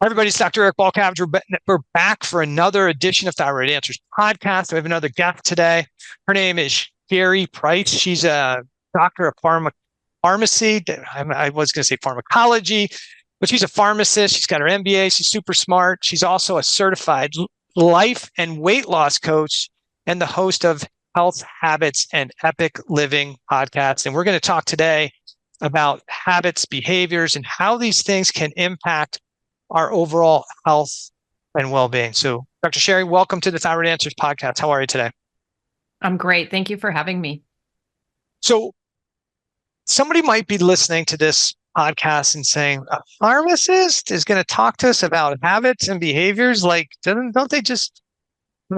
Everybody, it's Dr. Eric Balcavage. We're back for another edition of Thyroid Answers podcast. We have another guest today. Her name is Sherry Price. She's a doctor of pharmacy. I was going to say pharmacology, but she's a pharmacist. She's got her MBA. She's super smart. She's also a certified life and weight loss coach and the host of Health Habits and Epic Living podcasts. And we're going to talk today about habits, behaviors, and how these things can impact our overall health and well-being. So, Dr. Sherry, welcome to the Thyroid Answers podcast. How are you today? I'm great. Thank you for having me. So, somebody might be listening to this podcast and saying, a pharmacist is going to talk to us about habits and behaviors? Like, don't they just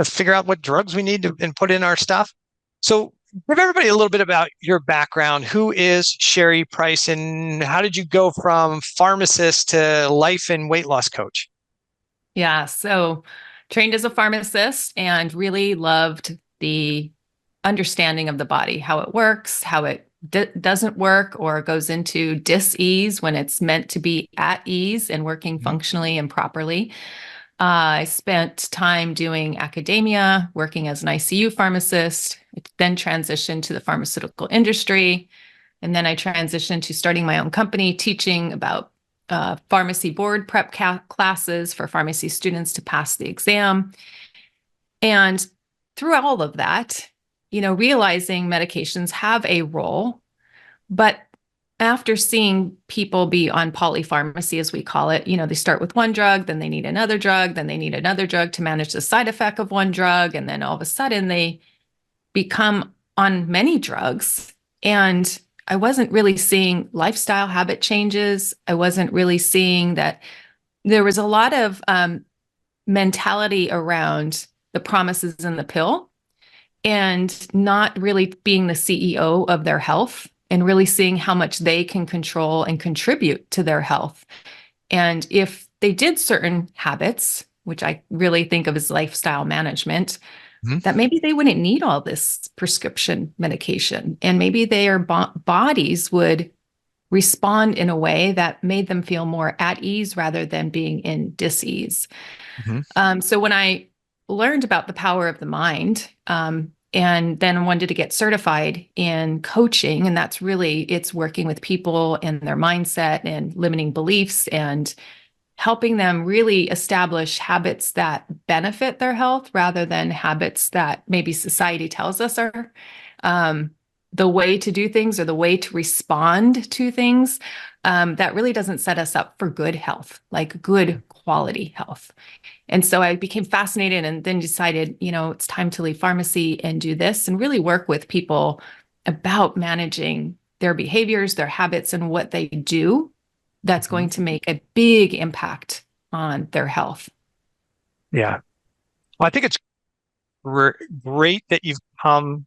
figure out what drugs we need to and put in our stuff? So, give everybody a little bit about your background. Who is Sherry Price, and how did you go from pharmacist to life and weight loss coach? Yeah, so trained as a pharmacist and really loved the understanding of the body, how it works, how it doesn't work or goes into dis-ease when it's meant to be at ease and working functionally and properly. I spent time doing academia, working as an ICU pharmacist, then transitioned to the pharmaceutical industry. And then I transitioned to starting my own company, teaching about pharmacy board prep classes for pharmacy students to pass the exam. And through all of that, realizing medications have a role, but after seeing people be on polypharmacy, as we call it, they start with one drug, then they need another drug, then they need another drug to manage the side effect of one drug. And then all of a sudden they become on many drugs. And I wasn't really seeing lifestyle habit changes. I wasn't really seeing that there was a lot of mentality around the promises in the pill and not really being the CEO of their health and really seeing how much they can control and contribute to their health. And if they did certain habits, which I really think of as lifestyle management, that maybe they wouldn't need all this prescription medication. And maybe their bodies would respond in a way that made them feel more at ease rather than being in dis-ease. So when I learned about the power of the mind, and then wanted to get certified in coaching. And that's really, it's working with people and their mindset and limiting beliefs and helping them really establish habits that benefit their health rather than habits that maybe society tells us are the way to do things or the way to respond to things. That really doesn't set us up for good health, like good quality health. And so I became fascinated and then decided, it's time to leave pharmacy and do this and really work with people about managing their behaviors, their habits, and what they do that's going to make a big impact on their health. Yeah. Well, I think it's great that you've come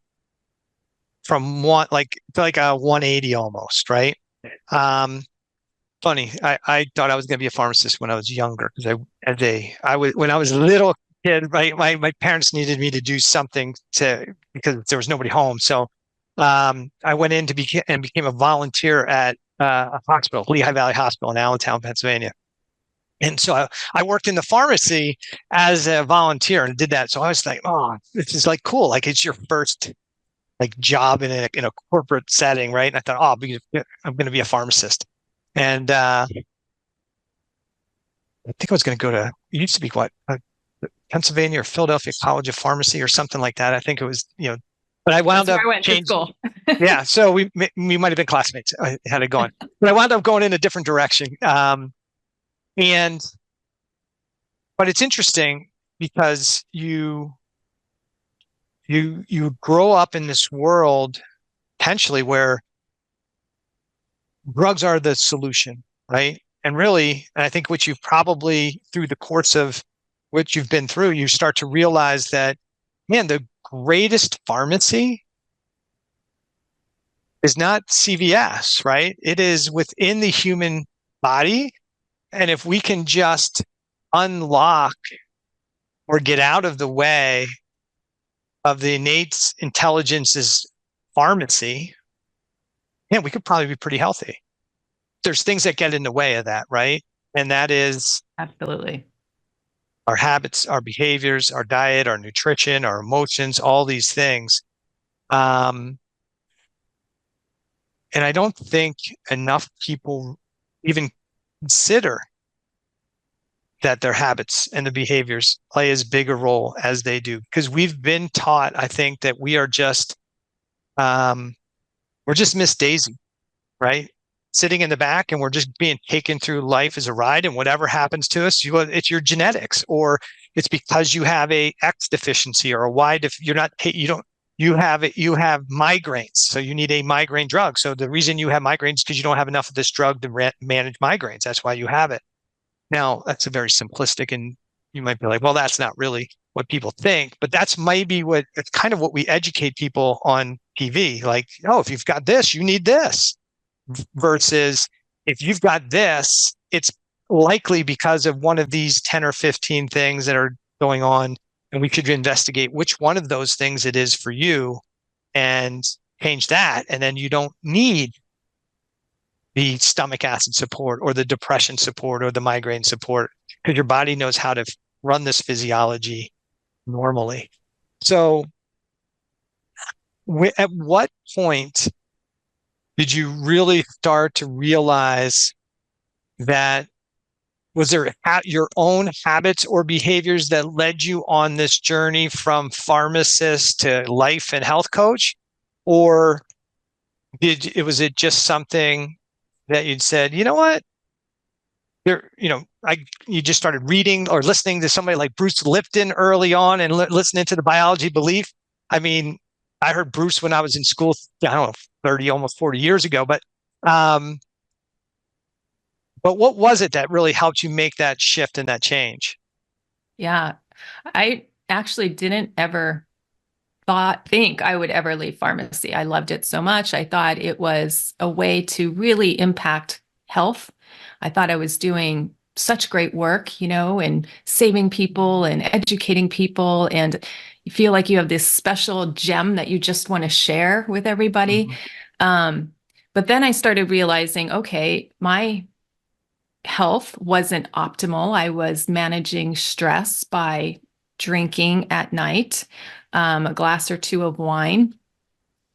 from like a 180 almost, right? Funny, I thought I was going to be a pharmacist when I was younger because when I was a little kid, right? My parents needed me to do something because there was nobody home. So I went in and became a volunteer at a hospital, Lehigh Valley Hospital in Allentown, Pennsylvania. And so I worked in the pharmacy as a volunteer and did that. So I was like, oh, this is like cool. Like it's your first like job in a corporate setting, right? And I thought, I'm going to be a pharmacist. And I think I was going to go to, it used to be Pennsylvania or Philadelphia College of Pharmacy or something like that. I think it was, but I wound up changing school. Yeah. So we might've been classmates. I had it going, but I wound up going in a different direction. But it's interesting because you grow up in this world potentially where drugs are the solution, right? And really, and I think what you've probably, through the course of what you've been through, you start to realize that, man, the greatest pharmacy is not CVS, right? It is within the human body. And if we can just unlock or get out of the way of the innate intelligence's pharmacy, we could probably be pretty healthy. There's things that get in the way of that, right? And that is Absolutely. our habits, our behaviors, our diet, our nutrition, our emotions, all these things. Um, and I don't think enough people even consider that their habits and the behaviors play as big a role as they do, because we've been taught, I think, that um, we're just Miss Daisy, right? Sitting in the back and we're just being taken through life as a ride, and whatever happens to us, it's your genetics, or it's because you have a X deficiency or a Y you're not you don't you have migraines, so you need a migraine drug. So the reason you have migraines is because you don't have enough of this drug to manage migraines. That's why you have it. Now, that's a very simplistic, and you might be like, well, that's not really what people think, but that's maybe what it's kind of what we educate people on TV. Like, oh, if you've got this, you need this, versus if you've got this, it's likely because of one of these 10 or 15 things that are going on. And we could investigate which one of those things it is for you and change that. And then you don't need the stomach acid support or the depression support or the migraine support, because your body knows how to run this physiology normally. So, at what point did you really start to realize that was there your own habits or behaviors that led you on this journey from pharmacist to life and health coach? Or was it just something that you'd said, you know what, you just started reading or listening to somebody like Bruce Lipton early on and listening to the biology belief? I mean, I heard Bruce when I was in school, I don't know, 30, almost 40 years ago, um, but what was it that really helped you make that shift and that change? Yeah. I actually didn't ever think I would ever leave pharmacy. I loved it so much. I thought it was a way to really impact health. I thought I was doing such great work, and saving people and educating people. And you feel like you have this special gem that you just want to share with everybody. Mm-hmm. But then I started realizing, okay, my health wasn't optimal. I was managing stress by drinking at night, a glass or two of wine.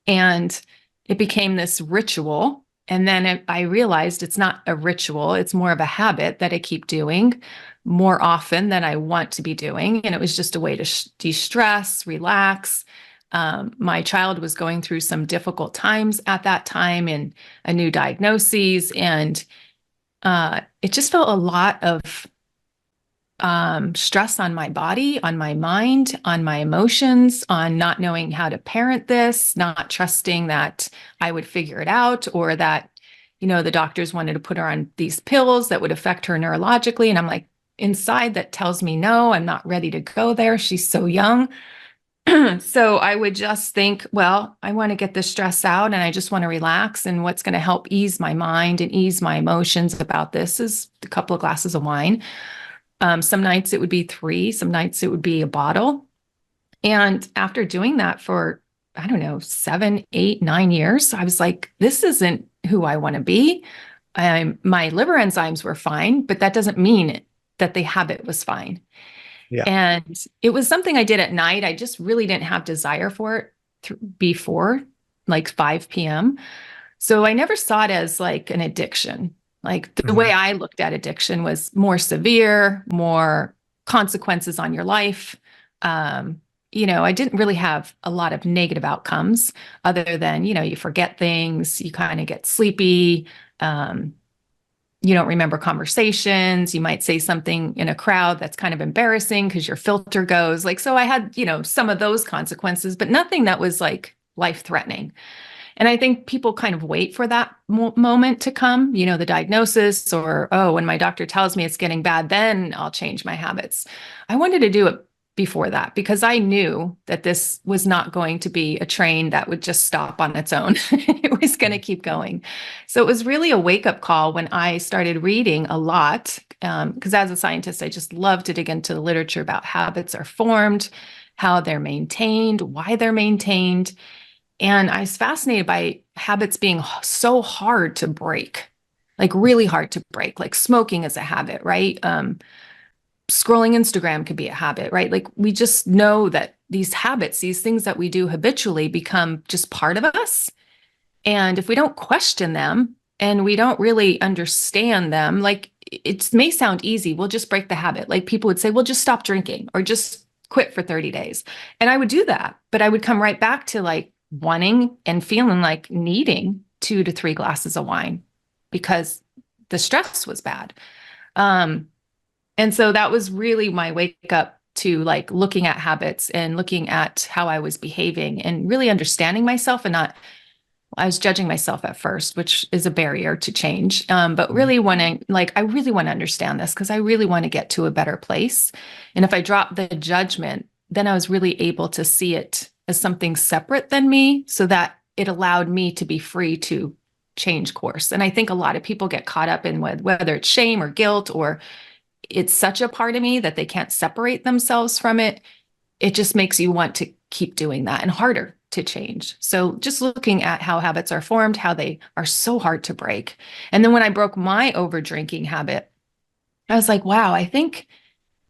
And it became this ritual. And then I realized it's not a ritual, it's more of a habit that I keep doing more often than I want to be doing. And it was just a way to de-stress, relax. My child was going through some difficult times at that time and a new diagnosis. And it just felt a lot of stress on my body, on my mind, on my emotions, on not knowing how to parent this, not trusting that I would figure it out, or that, the doctors wanted to put her on these pills that would affect her neurologically. And I'm like, inside that tells me, no, I'm not ready to go there. She's so young. So I would just think, well, I want to get this stress out and I just want to relax. And what's going to help ease my mind and ease my emotions about this is a couple of glasses of wine. Some nights it would be 3, some nights it would be a bottle. And after doing that for, I don't know, 7, 8, 9 years, I was like, this isn't who I want to be. My liver enzymes were fine, but that doesn't mean that the habit was fine. Yeah. And it was something I did at night. I just really didn't have desire for it before like 5 p.m. So I never saw it as like an addiction. Like the way I looked at addiction was more severe, more consequences on your life. I didn't really have a lot of negative outcomes other than, you forget things, you kind of get sleepy. You don't remember conversations. You might say something in a crowd that's kind of embarrassing because your filter goes. Like, so I had, some of those consequences, but nothing that was like life-threatening. And I think people kind of wait for that moment to come, the diagnosis, or, oh, when my doctor tells me it's getting bad, then I'll change my habits. I wanted to do it before that because I knew that this was not going to be a train that would just stop on its own. It was going to keep going. So it was really a wake-up call when I started reading a lot, because as a scientist, I just love to dig into the literature about habits are formed, how they're maintained, why they're maintained. And I was fascinated by habits being so hard to break. like really hard to break. Like smoking is a habit, right? Scrolling Instagram could be a habit, right? Like we just know that these habits, these things that we do habitually become just part of us. And if we don't question them and we don't really understand them, like it may sound easy, we'll just break the habit. Like people would say, well, just stop drinking or just quit for 30 days. And I would do that, but I would come right back to like wanting and feeling like needing 2 to 3 glasses of wine because the stress was bad. And so that was really my wake up to like looking at habits and looking at how I was behaving and really understanding myself and not, I was judging myself at first, which is a barrier to change. But really wanting, like, I really want to understand this because I really want to get to a better place. And if I drop the judgment, then I was really able to see it as something separate than me so that it allowed me to be free to change course. And I think a lot of people get caught up in whether it's shame or guilt or it's such a part of me that they can't separate themselves from it. It just makes you want to keep doing that and harder to change. So just looking at how habits are formed, how they are so hard to break. And then when I broke my over drinking habit, I was like, wow, I think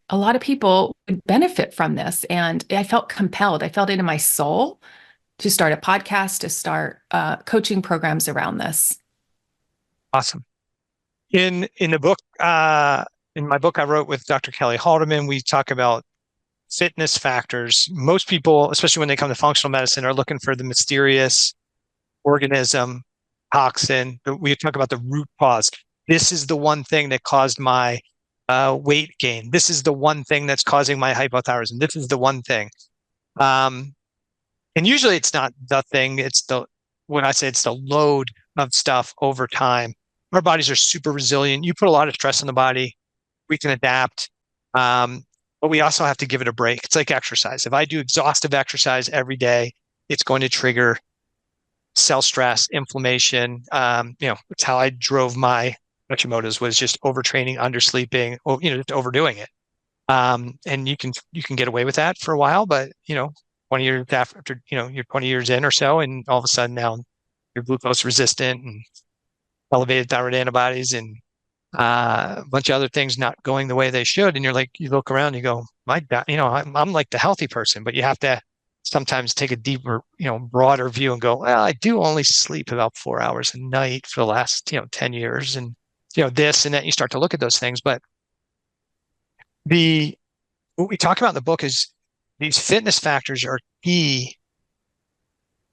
a lot of people would benefit from this. And I felt compelled. I felt it in my soul to start a podcast, to start coaching programs around this. Awesome. In the book, in my book I wrote with Dr. Kelly Haldeman, we talk about fitness factors. Most people, especially when they come to functional medicine, are looking for the mysterious organism, toxin. We talk about the root cause. This is the one thing that caused my weight gain. This is the one thing that's causing my hypothyroidism. This is the one thing. And usually it's not the thing. It's when I say it's the load of stuff over time. Our bodies are super resilient. You put a lot of stress on the body, we can adapt. But we also have to give it a break. It's like exercise. If I do exhaustive exercise every day, it's going to trigger cell stress, inflammation. It's how I drove my Hashimoto's was just overtraining, undersleeping, just overdoing it. And you can get away with that for a while, but 20 years after, you're 20 years in or so, and all of a sudden now you're glucose resistant and elevated thyroid antibodies and a bunch of other things not going the way they should. And you look around and you go, my God, I'm like the healthy person, but you have to sometimes take a deeper, broader view and go, well, I do only sleep about 4 hours a night for the last, 10 years. And, this and that, you start to look at those things. But what we talk about in the book is these fitness factors are key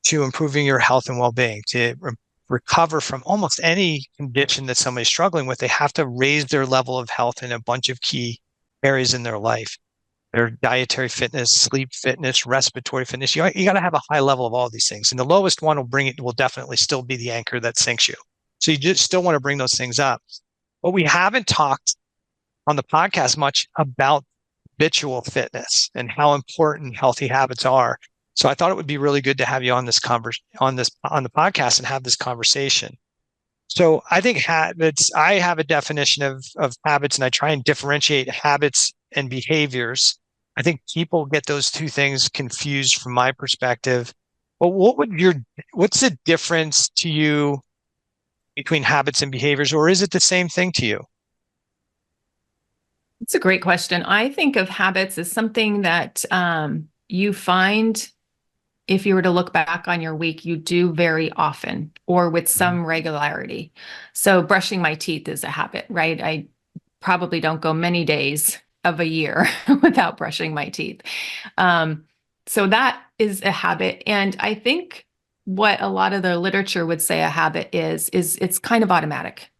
to improving your health and well-being, to recover from almost any condition that somebody's struggling with. They have to raise their level of health in a bunch of key areas in their life. Their dietary fitness, sleep fitness, respiratory fitness. You got to have a high level of all these things. And the lowest one will definitely still be the anchor that sinks you. So you just still want to bring those things up. But we haven't talked on the podcast much about habitual fitness and how important healthy habits are. So I thought it would be really good to have you on this on the podcast and have this conversation. So I think habits, I have a definition of habits, and I try and differentiate habits and behaviors. I think people get those two things confused from my perspective. But what's the difference to you between habits and behaviors, or is it the same thing to you? It's a great question. I think of habits as something that you find, if you were to look back on your week, you do very often or with some regularity. So brushing my teeth is a habit, right? I probably don't go many days of a year without brushing my teeth. So that is a habit. And I think what a lot of the literature would say a habit is it's kind of automatic,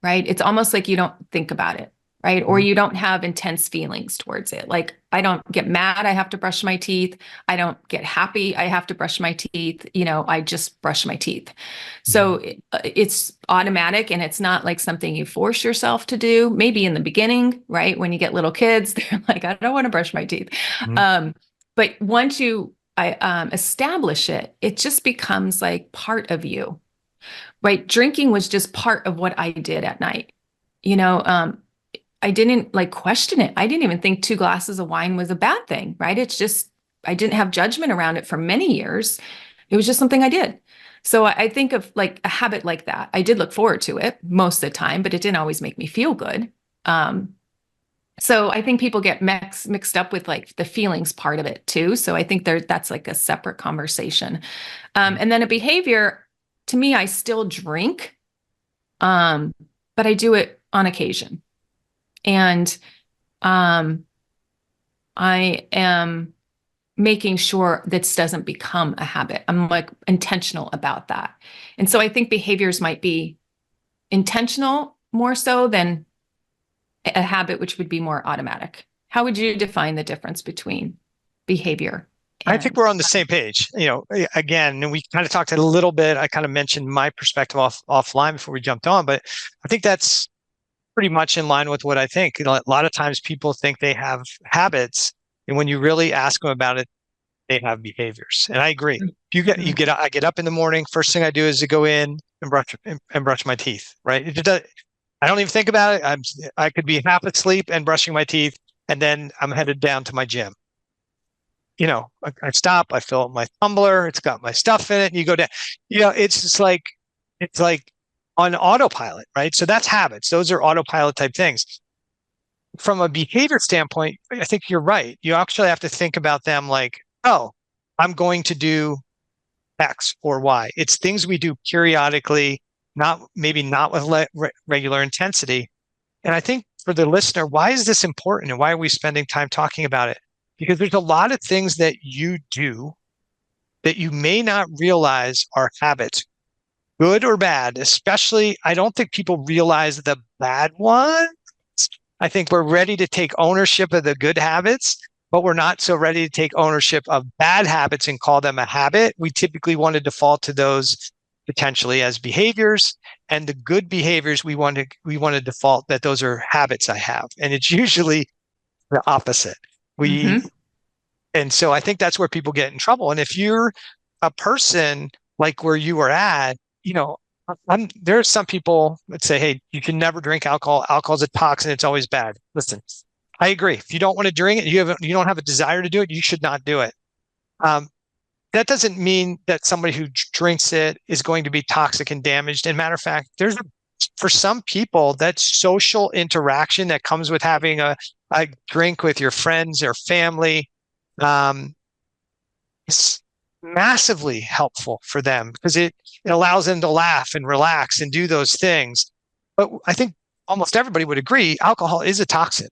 right? It's almost like you don't think about it, right? Or you don't have intense feelings towards it. Like I don't get mad, I have to brush my teeth. I don't get happy, I have to brush my teeth. I just brush my teeth. So it's automatic, and it's not like something you force yourself to do. Maybe in the beginning, right? When you get little kids, they're like, I don't want to brush my teeth. But once you establish it, it just becomes like part of you, right? Drinking was just part of what I did at night. I didn't like question it. I didn't even think 2 glasses of wine was a bad thing, right? It's just, I didn't have judgment around it for many years. It was just something I did. So I think of like a habit like that. I did look forward to it most of the time, but it didn't always make me feel good. Um, so I think people get mixed up with like the feelings part of it too. So I think that's like a separate conversation. And then a behavior, to me, I still drink, um, but I do it on occasion. And um, I am making sure this doesn't become a habit. I'm like intentional about that. And so I think behaviors might be intentional more so than a habit, which would be more automatic. How would you define the difference between behavior I think and we're on the same page. Again, and we kind of talked a little bit. I kind of mentioned my perspective offline before we jumped on, but I think that's pretty much in line with what I think. A lot of times people think they have habits, and when you really ask them about it, they have behaviors. And I agree. I get up in the morning. First thing I do is to go in and brush my teeth. Right. I don't even think about it. I could be half asleep and brushing my teeth, and then I'm headed down to my gym. I stop, I fill up my tumbler, it's got my stuff in it, and you go down. It's just like it's like on autopilot, right? So that's habits. Those are autopilot type things. From a behavior standpoint, I think you're right. You actually have to think about them like, oh, I'm going to do X or Y. It's things we do periodically, maybe not with regular intensity. And I think for the listener, why is this important and why are we spending time talking about it? Because there's a lot of things that you do that you may not realize are habits, good or bad. Especially, I don't think people realize the bad ones. I think we're ready to take ownership of the good habits, but we're not so ready to take ownership of bad habits and call them a habit. We typically want to default to those potentially as behaviors, and the good behaviors we want to default that those are habits I have, and it's usually the opposite. And so I think that's where people get in trouble. And if you're a person like where you were at, there's some people that say, hey, you can never drink alcohol. Alcohol's a toxin. It's always bad. Listen, I agree. If you don't want to drink it, you don't have a desire to do it, you should not do it. That doesn't mean that somebody who drinks it is going to be toxic and damaged. And matter of fact, for some people, that social interaction that comes with having a drink with your friends or family is massively helpful for them because it allows them to laugh and relax and do those things. But I think almost everybody would agree alcohol is a toxin,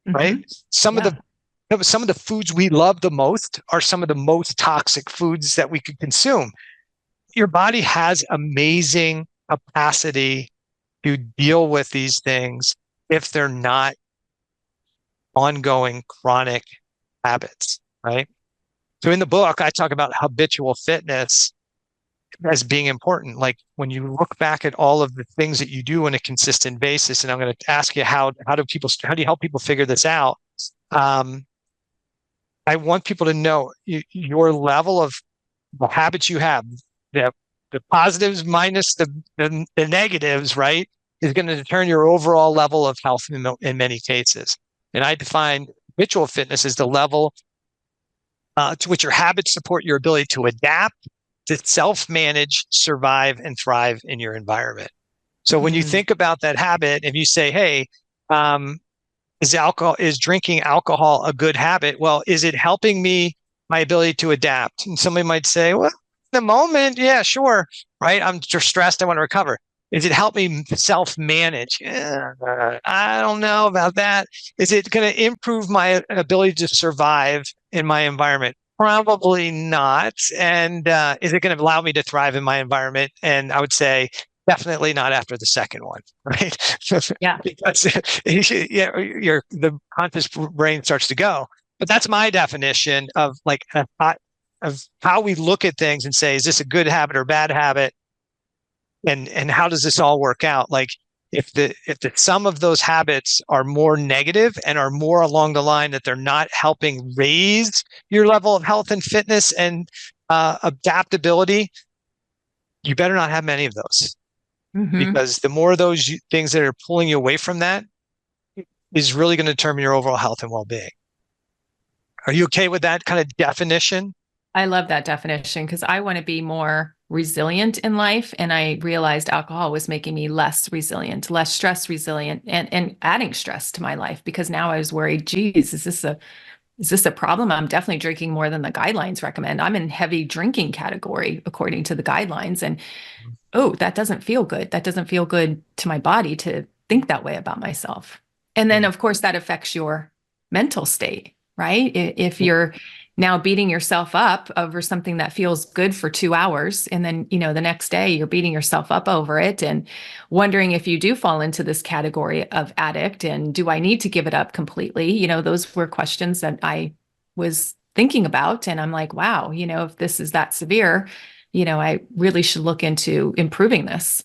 right? Some of the foods we love the most are some of the most toxic foods that we could consume. Your body has amazing capacity to deal with these things if they're not ongoing chronic habits, right? So in the book, I talk about habitual fitness as being important. Like when you look back at all of the things that you do on a consistent basis, and I'm going to ask you how do you help people figure this out? I want people to know your level of the habits you have, the positives minus the negatives, right, is going to determine your overall level of health in many cases. And I define habitual fitness as the level to which your habits support your ability to adapt, to self-manage, survive, and thrive in your environment. So when you think about that habit, if you say, hey, is drinking alcohol a good habit? Well, is it helping me, my ability to adapt? And somebody might say, well, in the moment, yeah, sure, right? I'm just stressed, I want to recover. Is it help me self-manage? I don't know about that. Is it going to improve my ability to survive in my environment? Probably not. And is it going to allow me to thrive in my environment? And I would say definitely not after the second one, right? Yeah. Because the conscious brain starts to go. But that's my definition of like of how we look at things and say, is this a good habit or bad habit? And how does this all work out? Like if the sum of those habits are more negative and are more along the line that they're not helping raise your level of health and fitness and adaptability, you better not have many of those. Because the more of those things that are pulling you away from that is really going to determine your overall health and well-being. Are you okay with that kind of definition? I love that definition because I want to be more resilient in life. And I realized alcohol was making me less resilient, less stress resilient, and adding stress to my life, because now I was worried, geez, is this a problem? I'm definitely drinking more than the guidelines recommend. I'm in heavy drinking category according to the guidelines. And oh, that doesn't feel good. That doesn't feel good to my body to think that way about myself. And then, Yeah. of course, that affects your mental state, right? If you're now beating yourself up over something that feels good for 2 hours, and then, the next day you're beating yourself up over it and wondering if you do fall into this category of addict and do I need to give it up completely? Those were questions that I was thinking about. And I'm like, wow, if this is that severe, I really should look into improving this.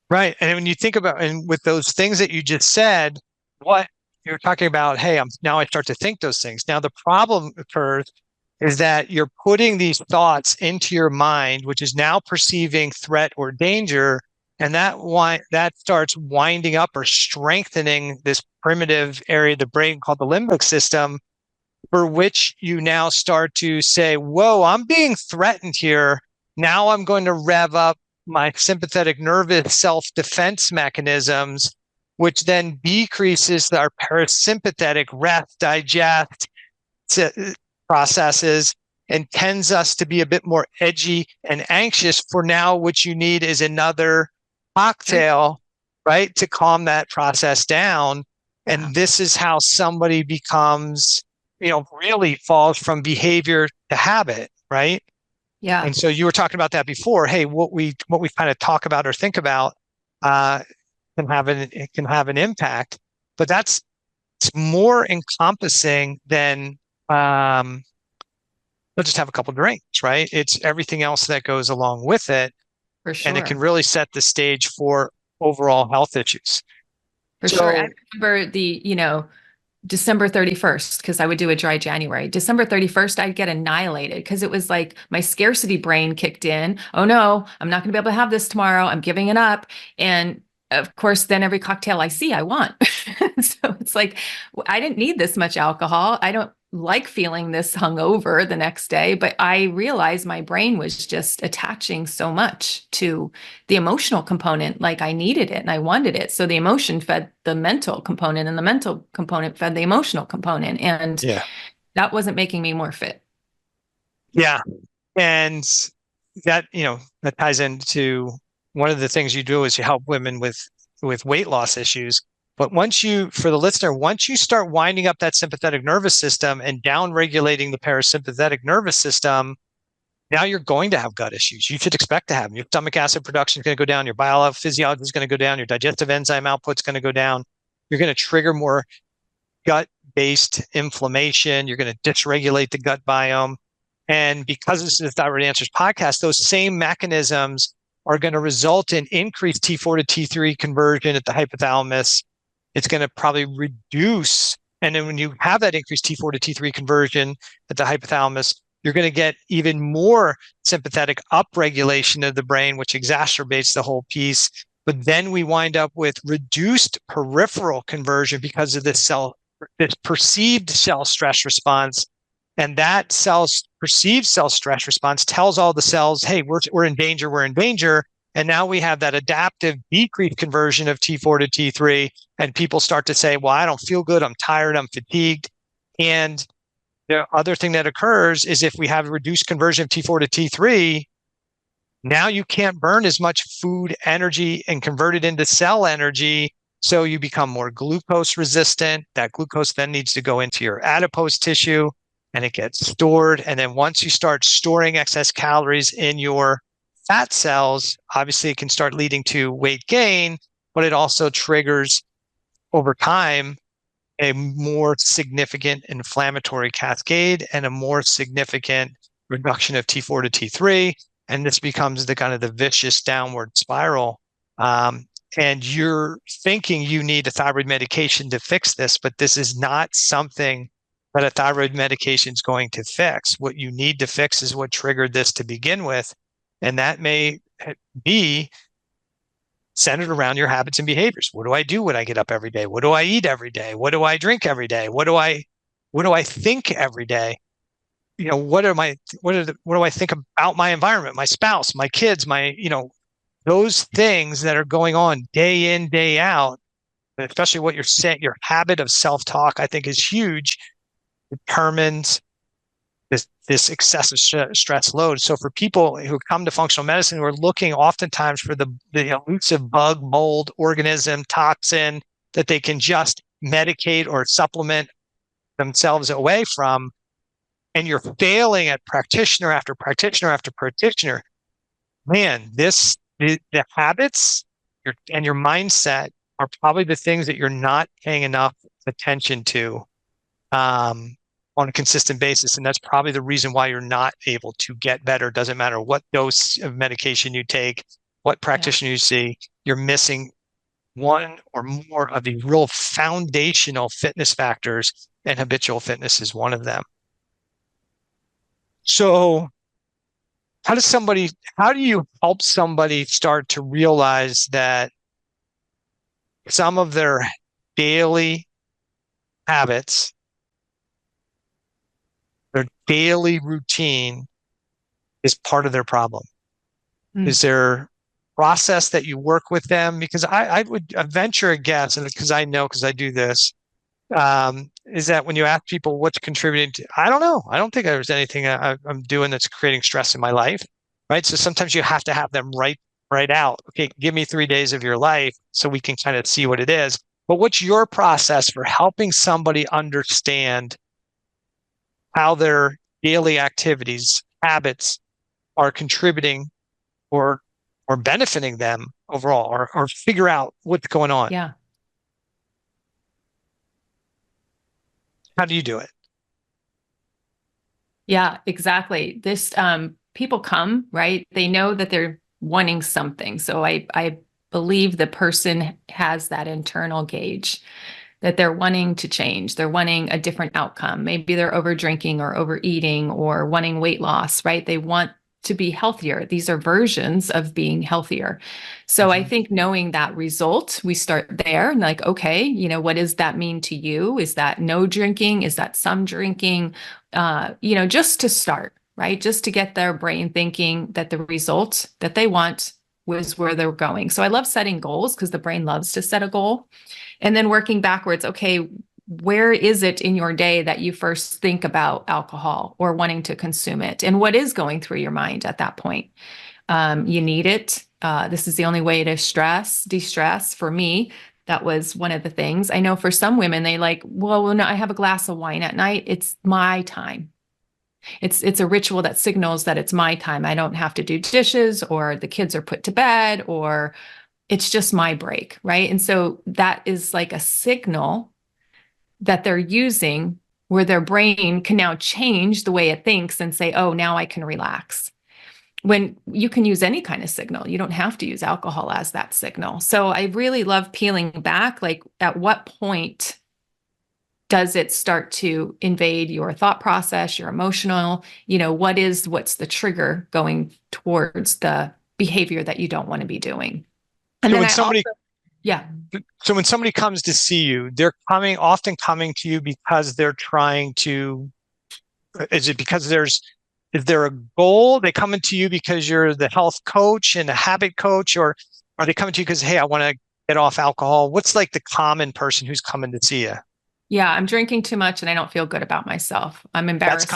Right. And when you think about, and with those things that you just said, what you're talking about, hey, now I start to think those things. Now the problem occurs is that you're putting these thoughts into your mind, which is now perceiving threat or danger. And that starts winding up or strengthening this primitive area of the brain called the limbic system, for which you now start to say, whoa, I'm being threatened here. Now I'm going to rev up my sympathetic nervous self-defense mechanisms, which then decreases our parasympathetic rest, digest processes, and tends us to be a bit more edgy and anxious. For now, what you need is another cocktail, right, to calm that process down. Yeah. And this is how somebody becomes, really falls from behavior to habit, right? Yeah. And so you were talking about that before. Hey, what we kind of talk about or think about can have an impact, but it's more encompassing than let's just have a couple drinks, right? It's everything else that goes along with it, For and it can sure. really set the stage for overall health issues. For sure. I So remember December 31st, because I would do a dry January. December 31st, I'd get annihilated because it was like my scarcity brain kicked in. Oh no, I'm not going to be able to have this tomorrow. I'm giving it up. And of course, then every cocktail I see, I want. So it's like, I didn't need this much alcohol. I don't like feeling this hungover the next day, but I realized my brain was just attaching so much to the emotional component, like I needed it and I wanted it. So the emotion fed the mental component and the mental component fed the emotional component. And yeah, that wasn't making me more fit. yeah, and that that ties into one of the things you do is you help women with weight loss issues. But for the listener, once you start winding up that sympathetic nervous system and down regulating the parasympathetic nervous system, now you're going to have gut issues. You should expect to have them. Your stomach acid production is going to go down. Your biophysiology is going to go down. Your digestive enzyme output is going to go down. You're going to trigger more gut-based inflammation. You're going to dysregulate the gut biome. And because this is the Thyroid Answers podcast, those same mechanisms are going to result in increased T4 to T3 conversion at the hypothalamus. It's going to probably reduce. And then when you have that increased T4 to T3 conversion at the hypothalamus, you're going to get even more sympathetic upregulation of the brain, which exacerbates the whole piece. But then we wind up with reduced peripheral conversion because of this perceived cell stress response. And that perceived cell stress response tells all the cells, hey, we're in danger, we're in danger. And now we have that adaptive decreased conversion of T4 to T3. And people start to say, well, I don't feel good, I'm tired, I'm fatigued. And the other thing that occurs is if we have a reduced conversion of T4 to T3, now you can't burn as much food energy and convert it into cell energy. So you become more glucose resistant. That glucose then needs to go into your adipose tissue and it gets stored. And then once you start storing excess calories in your fat cells, obviously it can start leading to weight gain, but it also triggers over time a more significant inflammatory cascade and a more significant reduction of T4 to T3. And this becomes the kind of the vicious downward spiral. And you're thinking you need a thyroid medication to fix this, but this is not something that a thyroid medication is going to fix. What you need to fix is what triggered this to begin with. And that may be centered around your habits and behaviors. What do I do when I get up every day? What do I eat every day? What do I drink every day? What do I think every day? what do I think about my environment, my spouse, my kids, those things that are going on day in, day out, especially what you're saying, your habit of self-talk, I think is huge, determines this excessive stress load. So for people who come to functional medicine, who are looking oftentimes for the elusive bug, mold, organism, toxin that they can just medicate or supplement themselves away from, and you're failing at practitioner after practitioner after practitioner, man, the habits and your mindset are probably the things that you're not paying enough attention to on a consistent basis. And that's probably the reason why you're not able to get better. Doesn't matter what dose of medication you take, what practitioner you see, you're missing one or more of the real foundational fitness factors, and habitual fitness is one of them. So how do you help somebody start to realize that some of their daily habits, their daily routine is part of their problem? Is there a process that you work with them? Because I would venture a guess, and because I do this, is that when you ask people what's contributing to, I don't know. I don't think there's anything I'm doing that's creating stress in my life, right? So sometimes you have to have them write out, okay, give me 3 days of your life so we can kind of see what it is. But what's your process for helping somebody understand how their daily activities, habits are contributing or benefiting them overall, or figure out what's going on? Yeah. How do you do it? Yeah, exactly. This people come, right? They know that they're wanting something. So I believe the person has that internal gauge that they're wanting to change. They're wanting a different outcome. Maybe they're over drinking or overeating or wanting weight loss, right? They want to be healthier. These are versions of being healthier. So I think knowing that result, we start there and like, okay, what does that mean to you? Is that no drinking? Is that some drinking? Just to start, right? Just to get their brain thinking that the result that they want was where they're going. So I love setting goals because the brain loves to set a goal and then working backwards. Okay, where is it in your day that you first think about alcohol or wanting to consume it? And what is going through your mind at that point? You need it. This is the only way to de-stress. For me, that was one of the things. I know for some women, they like, well, when I have a glass of wine at night, it's my time. It's a ritual that signals that it's my time. I don't have to do dishes or the kids are put to bed or it's just my break, right? And so that is like a signal that they're using where their brain can now change the way it thinks and say, oh, now I can relax. When you can use any kind of signal, you don't have to use alcohol as that signal. So I really love peeling back, like at what point does it start to invade your thought process, your emotional, what's the trigger going towards the behavior that you don't want to be doing? And so then yeah. So when somebody comes to see you, they're often coming to you because they're trying to, is it because is there a goal? They come into you because you're the health coach and a habit coach, or are they coming to you because, hey, I want to get off alcohol? What's like the common person who's coming to see you? Yeah, I'm drinking too much and I don't feel good about myself. I'm embarrassed.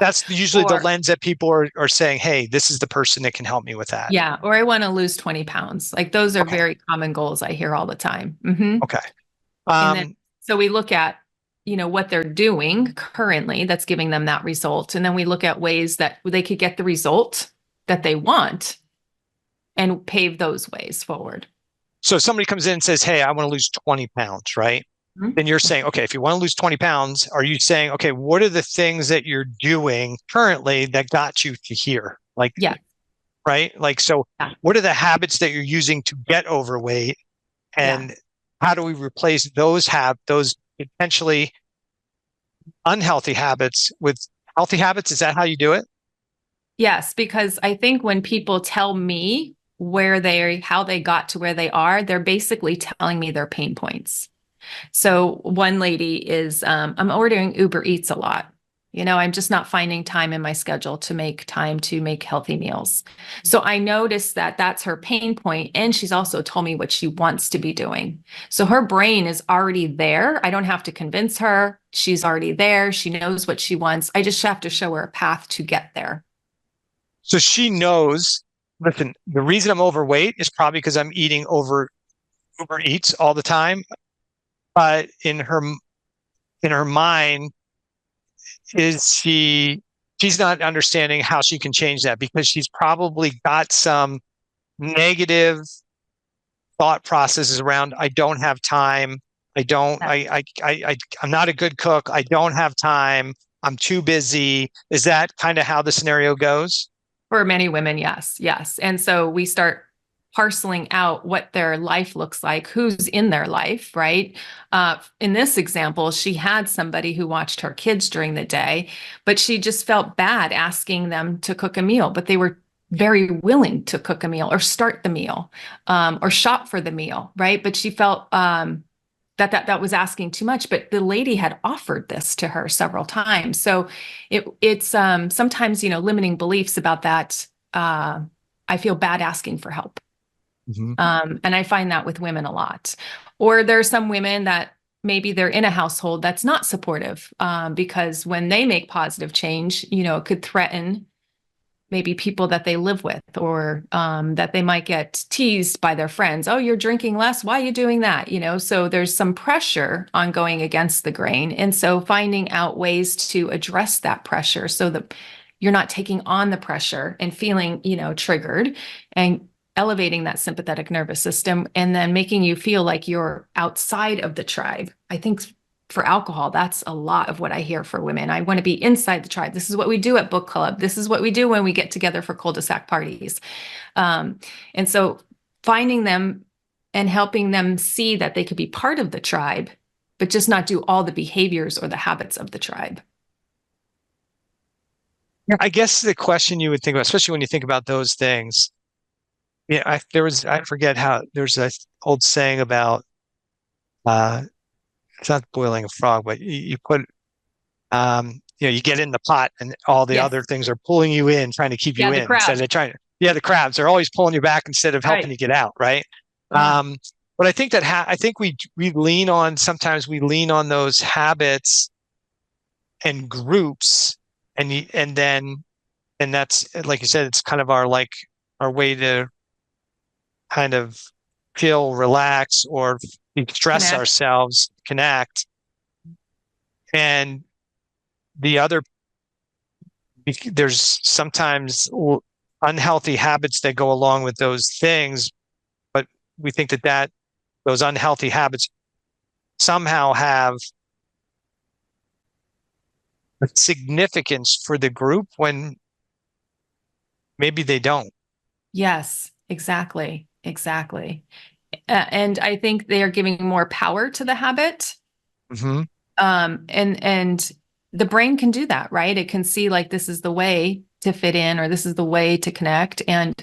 That's usually the lens that people are saying, hey, this is the person that can help me with that. Yeah. Or I want to lose 20 pounds. Like those are very common goals I hear all the time. Okay. And then, so we look at, what they're doing currently that's giving them that result. And then we look at ways that they could get the result that they want and pave those ways forward. So if somebody comes in and says, hey, I want to lose 20 pounds, right? Then you're saying, okay, if you want to lose 20 pounds, are you saying, okay, what are the things that you're doing currently that got you to here? Like, yeah, right? Like, so what are the habits that you're using to get overweight? And how do we replace those potentially unhealthy habits with healthy habits? Is that how you do it? Yes, because I think when people tell me how they got to where they are, they're basically telling me their pain points. So one lady is, I'm ordering Uber Eats a lot, I'm just not finding time in my schedule to make time to make healthy meals. So I noticed that that's her pain point, and she's also told me what she wants to be doing. So her brain is already there. I don't have to convince her. She's already there. She knows what she wants. I just have to show her a path to get there. So she knows, listen, the reason I'm overweight is probably because I'm eating over Uber Eats all the time. But in her mind, she's not understanding how she can change that because she's probably got some negative thought processes around I don't have time. I don't I'm not a good cook. I don't have time. I'm too busy. Is that kind of how the scenario goes? For many women, yes, yes. And so we start parceling out what their life looks like, who's in their life, right? In this example, she had somebody who watched her kids during the day, but she just felt bad asking them to cook a meal, but they were very willing to cook a meal or start the meal, or shop for the meal, right? But she felt that was asking too much. But the lady had offered this to her several times, so it's sometimes limiting beliefs about that. I feel bad asking for help. Mm-hmm. And I find that with women a lot. Or there are some women that maybe they're in a household that's not supportive, because when they make positive change, it could threaten maybe people that they live with, or that they might get teased by their friends. Oh, you're drinking less. Why are you doing that? So there's some pressure on going against the grain. And so finding out ways to address that pressure so that you're not taking on the pressure and feeling, triggered, and elevating that sympathetic nervous system, and then making you feel like you're outside of the tribe. I think for alcohol, that's a lot of what I hear for women. I want to be inside the tribe. This is what we do at book club. This is what we do when we get together for cul-de-sac parties. And so finding them and helping them see that they could be part of the tribe, but just not do all the behaviors or the habits of the tribe. I guess the question you would think about, especially when you think about those things, yeah, I forget how there's an old saying about uh it's not boiling a frog, but you put you get in the pot and all the Yes. other things are pulling you in, trying to keep you Yeah, the in instead crowd. of trying to, yeah, the crabs are always pulling you back instead of helping Right. you get out, right? Yeah. Um, but I think I think we lean on sometimes we lean on those habits and groups and then and that's like you said, it's kind of our way to kind of feel relax or stress Connect. ourselves, connect. And the other, there's sometimes unhealthy habits that go along with those things, but we think that those unhealthy habits somehow have a significance for the group when maybe they don't. Yes, exactly. Exactly. And I think they are giving more power to the habit. Hmm. And the brain can do that, right? It can see like this is the way to fit in, or this is the way to connect. And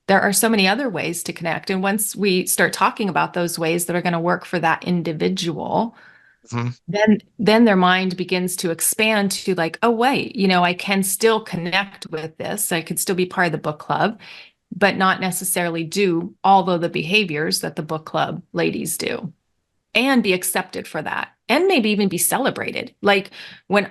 there are so many other ways to connect. And once we start talking about those ways that are going to work for that individual, Hmm. then their mind begins to expand to like, oh, wait, I can still connect with this. I could still be part of the book club, but not necessarily do all of the behaviors that the book club ladies do, and be accepted for that, and maybe even be celebrated. Like when,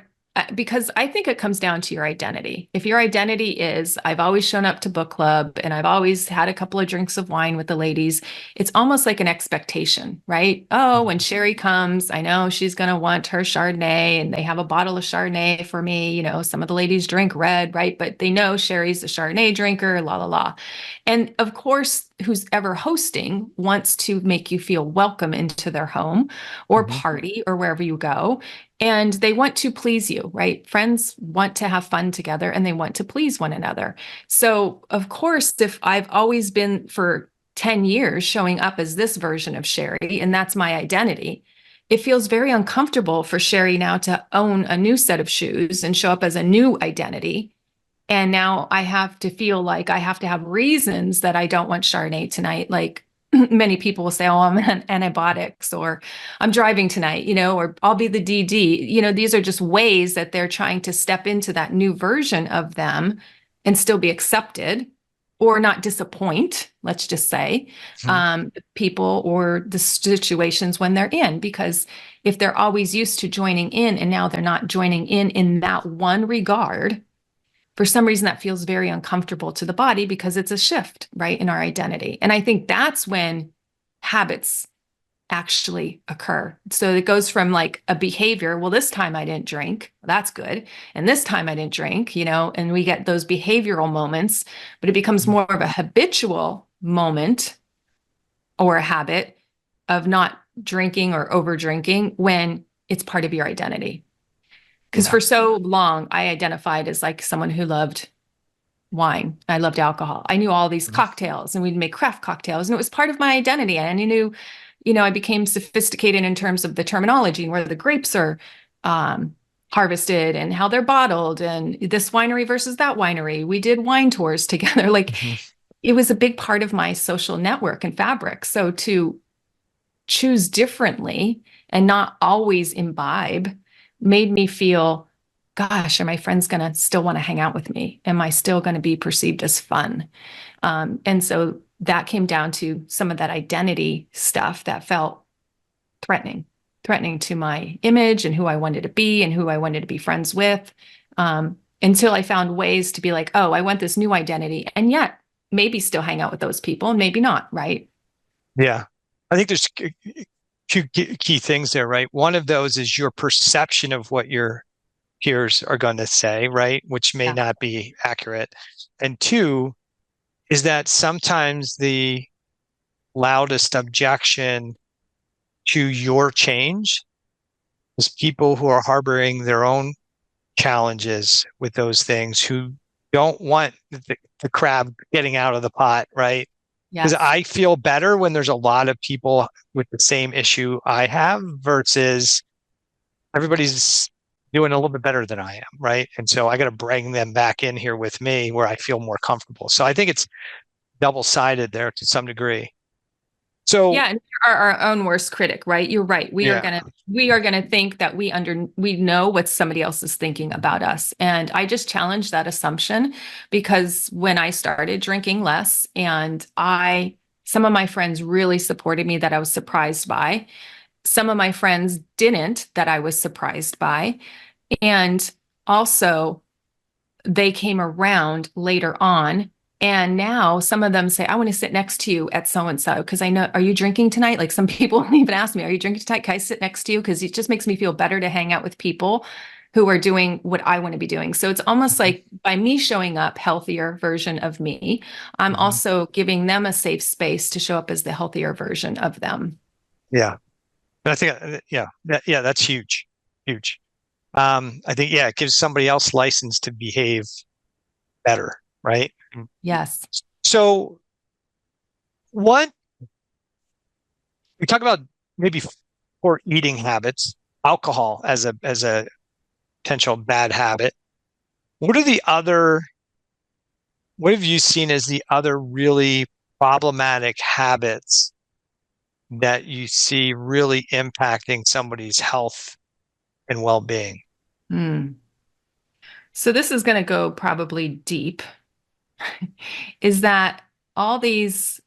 because I think it comes down to your identity. If your identity is, I've always shown up to book club and I've always had a couple of drinks of wine with the ladies, it's almost like an expectation, right? Oh, when Sherry comes, I know she's going to want her Chardonnay, and they have a bottle of Chardonnay for me. Some of the ladies drink red, right? But they know Sherry's a Chardonnay drinker, la, la, la. And of course, who's ever hosting wants to make you feel welcome into their home or Hmm. party or wherever you go. And they want to please you, right? Friends want to have fun together and they want to please one another. So, of course, if I've always been for 10 years showing up as this version of Sherry, and that's my identity, it feels very uncomfortable for Sherry now to own a new set of shoes and show up as a new identity. And now I have to feel like I have to have reasons that I don't want Chardonnay tonight. Like, many people will say, oh, I'm on antibiotics, or I'm driving tonight, or I'll be the DD. These are just ways that they're trying to step into that new version of them and still be accepted or not disappoint, let's just say, Mhm. people or the situations when they're in. Because if they're always used to joining in and now they're not joining in that one regard, for some reason that feels very uncomfortable to the body because it's a shift, right, in our identity. And I think that's when habits actually occur. So it goes from like a behavior, well, this time I didn't drink, that's good. And this time I didn't drink, and we get those behavioral moments, but it becomes more of a habitual moment or a habit of not drinking or over drinking when it's part of your identity. Because Yeah. for so long, I identified as like someone who loved wine. I loved alcohol. I knew all these Mhm. cocktails and we'd make craft cocktails and it was part of my identity. And I knew, I became sophisticated in terms of the terminology and where the grapes are harvested and how they're bottled and this winery versus that winery. We did wine tours together. Like Mhm. it was a big part of my social network and fabric. So to choose differently and not always imbibe made me feel, gosh, are my friends going to still want to hang out with me? Am I still going to be perceived as fun? And so that came down to some of that identity stuff that felt threatening, threatening to my image and who I wanted to be and who I wanted to be friends with. Until I found ways to be like, oh, I want this new identity. And yet maybe still hang out with those people and maybe not, right? Yeah. I think there's two key things there, right? One of those is your perception of what your peers are going to say, right? Which may Yeah. not be accurate. And two is that sometimes the loudest objection to your change is people who are harboring their own challenges with those things, who don't want the crab getting out of the pot, right? Because Yes. I feel better when there's a lot of people with the same issue I have versus everybody's doing a little bit better than I am, right? And so I got to bring them back in here with me where I feel more comfortable. So I think it's double-sided there to some degree. So Yeah, and we are our own worst critic, right? You're right. We are yeah, gonna think that we know what somebody else is thinking about us. And I just challenged that assumption because when I started drinking less and some of my friends really supported me that I was surprised by. Some of my friends didn't that I was surprised by. And also they came around later on. And now some of them say, I want to sit next to you at so and so because I know, are you drinking tonight? Like some people even ask me, are you drinking tonight? Can I sit next to you? Because it just makes me feel better to hang out with people who are doing what I want to be doing. So it's almost mhm, like by me showing up, healthier version of me, I'm mhm, also giving them a safe space to show up as the healthier version of them. yeah. And I think yeah, that's huge, huge. I think yeah, it gives somebody else license to behave better, right? Yes. So what we talk about maybe poor eating habits, alcohol as a potential bad habit. What are the other, what have you seen as the other really problematic habits that you see really impacting somebody's health and well-being? Hmm. So this is going to go probably deep, is that all these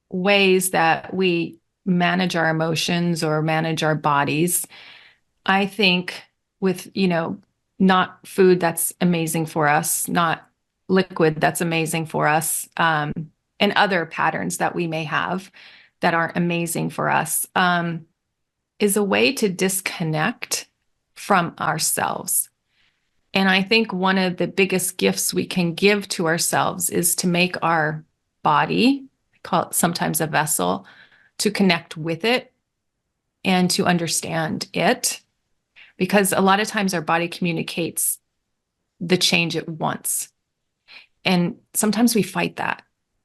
ways that we manage our emotions or manage our bodies, I think with, not food that's amazing for us, not liquid that's amazing for us, and other patterns that we may have that aren't amazing for us, is a way to disconnect from ourselves. And I think one of the biggest gifts we can give to ourselves is to make our body, I call it sometimes a vessel, to connect with it and to understand it. Because a lot of times our body communicates the change it wants. And sometimes we fight that.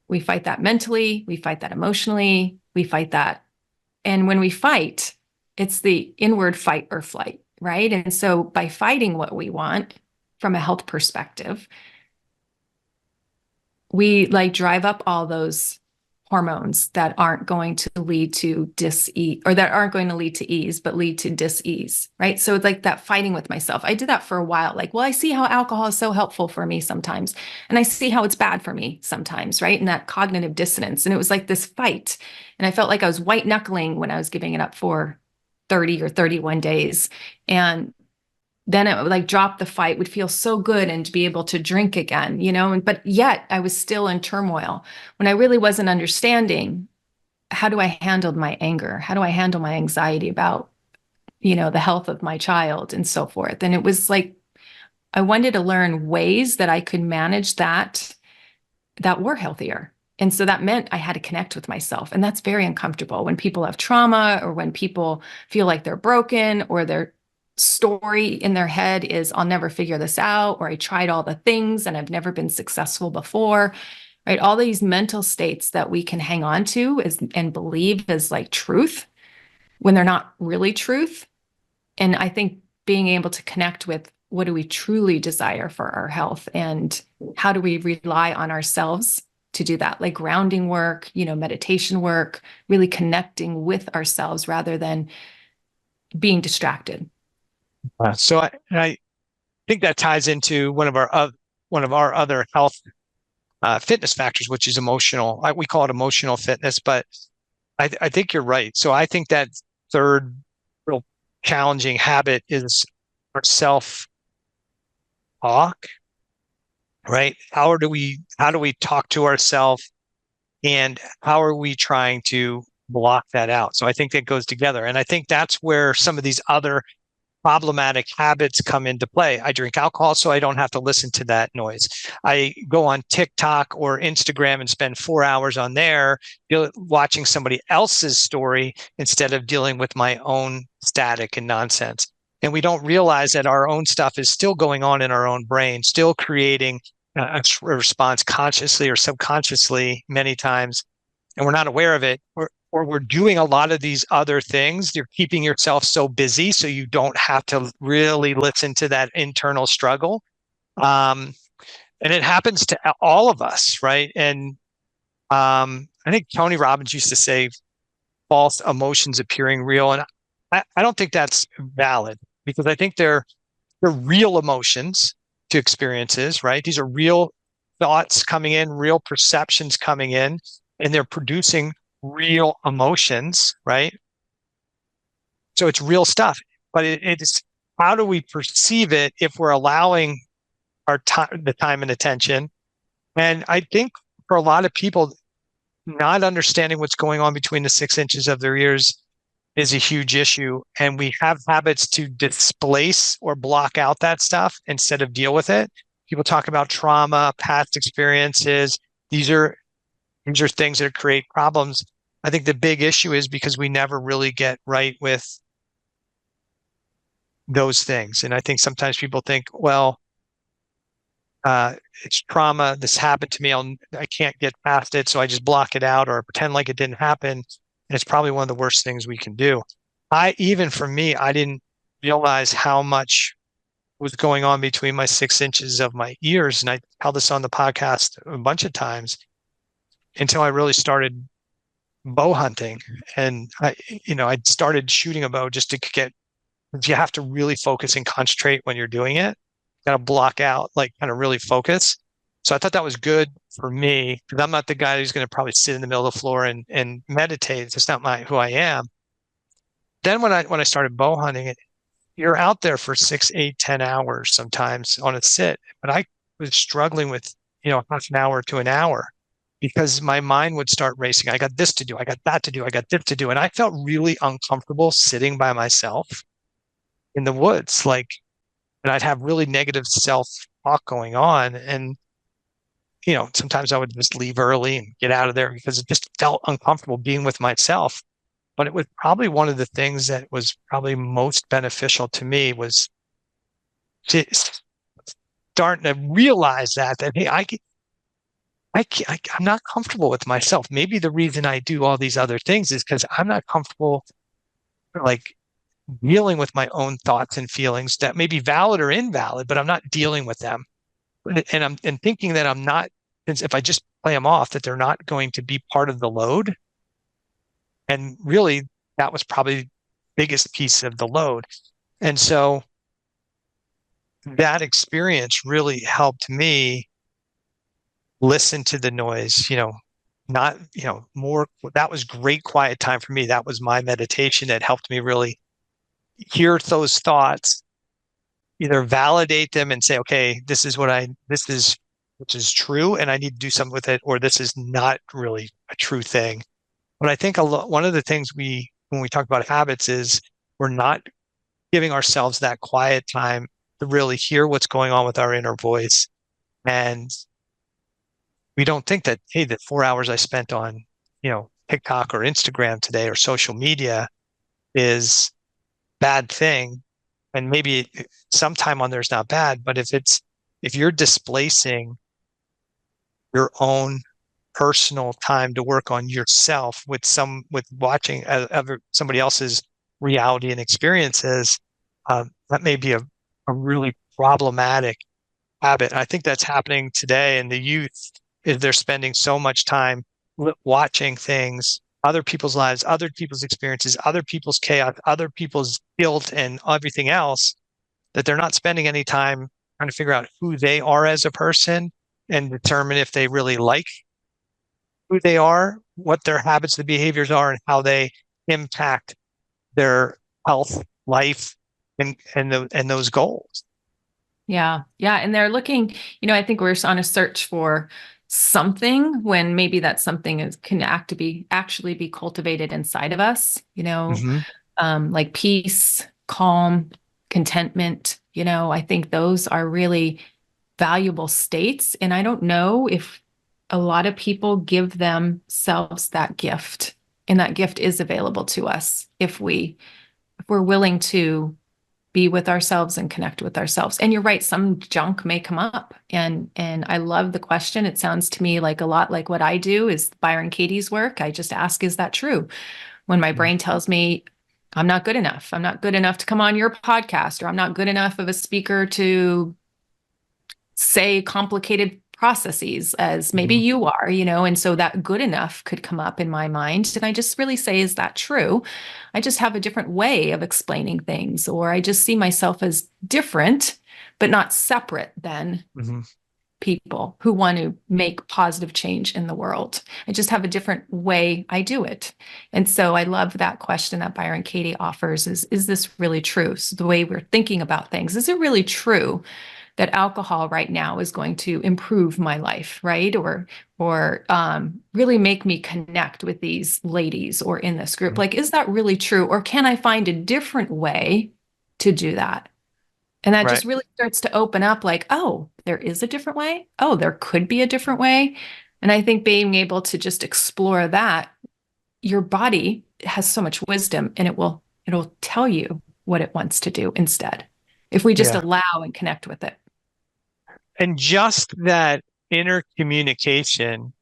We fight that mentally, we fight that emotionally, we fight that. And when we fight, it's the inward fight or flight, right? And so by fighting what we want from a health perspective, we like drive up all those hormones that aren't going to lead to dis-ease, or that aren't going to lead to ease, but lead to dis-ease, right? So it's like that fighting with myself. I did that for a while. Like, well, I see how alcohol is so helpful for me sometimes, and I see how it's bad for me sometimes, right? And that cognitive dissonance. And it was like this fight. And I felt like I was white knuckling when I was giving it up for 30 or 31 days. And then it would like drop the fight, would feel so good, and to be able to drink again, but yet I was still in turmoil when I really wasn't understanding, how do I handle my anger? How do I handle my anxiety about, the health of my child and so forth? And it was like, I wanted to learn ways that I could manage that were healthier. And so that meant I had to connect with myself. And that's very uncomfortable when people have trauma, or when people feel like they're broken, or their story in their head is, I'll never figure this out, or I tried all the things and I've never been successful before, right? All these mental states that we can hang on to and believe as like truth when they're not really truth. And I think being able to connect with, what do we truly desire for our health, and how do we rely on ourselves to do that? Like grounding work, meditation work, really connecting with ourselves rather than being distracted. So I think that ties into one of our other health fitness factors, which is emotional. We call it emotional fitness, but I think you're right. So I think that third real challenging habit is our self talk, right? How do we talk to ourselves, and how are we trying to block that out? So I think that goes together, and I think that's where some of these other problematic habits come into play. I drink alcohol so I don't have to listen to that noise. I go on TikTok or Instagram and spend 4 hours on there watching somebody else's story instead of dealing with my own static and nonsense. And we don't realize that our own stuff is still going on in our own brain, still creating a response consciously or subconsciously many times, and we're not aware of it. Or we're doing a lot of these other things. You're keeping yourself so busy so you don't have to really listen to that internal struggle. And it happens to all of us, right? And I think Tony Robbins used to say false emotions appearing real. And I don't think that's valid, because I think they're real emotions to experiences, right? These are real thoughts coming in, real perceptions coming in, and they're producing real emotions, right? So it's real stuff, but it's how do we perceive it if we're allowing our time, the time and attention? And I think for a lot of people, not understanding what's going on between the 6 inches of their ears is a huge issue. And we have habits to displace or block out that stuff instead of deal with it. People talk about trauma, past experiences. These are things that create problems. I think the big issue is because we never really get right with those things. And I think sometimes people think, well, it's trauma. This happened to me. I can't get past it. So I just block it out or pretend like it didn't happen. And it's probably one of the worst things we can do. Even for me, I didn't realize how much was going on between my 6 inches of my ears. And I tell this on the podcast a bunch of times until I really started bow hunting. And I started shooting a bow just to you have to really focus and concentrate when you're doing it. Got to block out, like kind of really focus. So I thought that was good for me, because I'm not the guy who's going to probably sit in the middle of the floor and meditate. It's just not who I am. Then when I started bow hunting, you're out there for 6, 8, 10 hours sometimes on a sit. But I was struggling with, half an hour to an hour, because my mind would start racing. I got this to do. I got that to do. I got this to do. And I felt really uncomfortable sitting by myself in the woods. And I'd have really negative self-talk going on. And, sometimes I would just leave early and get out of there because it just felt uncomfortable being with myself. But it was probably one of the things that was probably most beneficial to me, was to starting to realize that, hey, I'm not comfortable with myself. Maybe the reason I do all these other things is because I'm not comfortable, dealing with my own thoughts and feelings that may be valid or invalid, but I'm not dealing with them. And I'm thinking that I'm not, if I just play them off, that they're not going to be part of the load. And really, that was probably the biggest piece of the load. And so that experience really helped me listen to the noise, not, more. That was great quiet time for me. That was my meditation that helped me really hear those thoughts, either validate them and say, okay, this is true and I need to do something with it, or this is not really a true thing. But I think one of the things when we talk about habits is we're not giving ourselves that quiet time to really hear what's going on with our inner voice. And we don't think that, hey, the 4 hours I spent on, TikTok or Instagram today or social media is bad thing. And maybe some time on there is not bad, but if you're displacing your own personal time to work on yourself with watching somebody else's reality and experiences, that may be a really problematic habit. I think that's happening today in the youth. Is they're spending so much time watching things, other people's lives, other people's experiences, other people's chaos, other people's guilt, and everything else, that they're not spending any time trying to figure out who they are as a person and determine if they really like who they are, what their habits, the behaviors are, and how they impact their health, life, and those goals. Yeah. Yeah. And they're looking, I think we're on a search for something when maybe that something can actually be cultivated inside of us, Mm-hmm. like peace, calm, contentment. I think those are really valuable states. And I don't know if a lot of people give themselves that gift, and that gift is available to us if we're willing to be with ourselves and connect with ourselves. And you're right, some junk may come up. And I love the question. It sounds to me like a lot like what I do is Byron Katie's work. I just ask, is that true? When my brain tells me I'm not good enough. I'm not good enough to come on your podcast, or I'm not good enough of a speaker to say complicated processes as maybe you are, and so that good enough could come up in my mind. And I just really say, is that true? I just have a different way of explaining things, or I just see myself as different, but not separate than Mm-hmm. people who want to make positive change in the world. I just have a different way I do it. And so I love that question that Byron Katie offers is this really true? So the way we're thinking about things, is it really true that alcohol right now is going to improve my life, right? Or really make me connect with these ladies or in this group? Like, is that really true? Or can I find a different way to do that? And that Right. just really starts to open up like, oh, there is a different way. Oh, there could be a different way. And I think being able to just explore that, your body has so much wisdom, and it'll tell you what it wants to do instead, if we just Yeah. allow and connect with it. And just that inner communication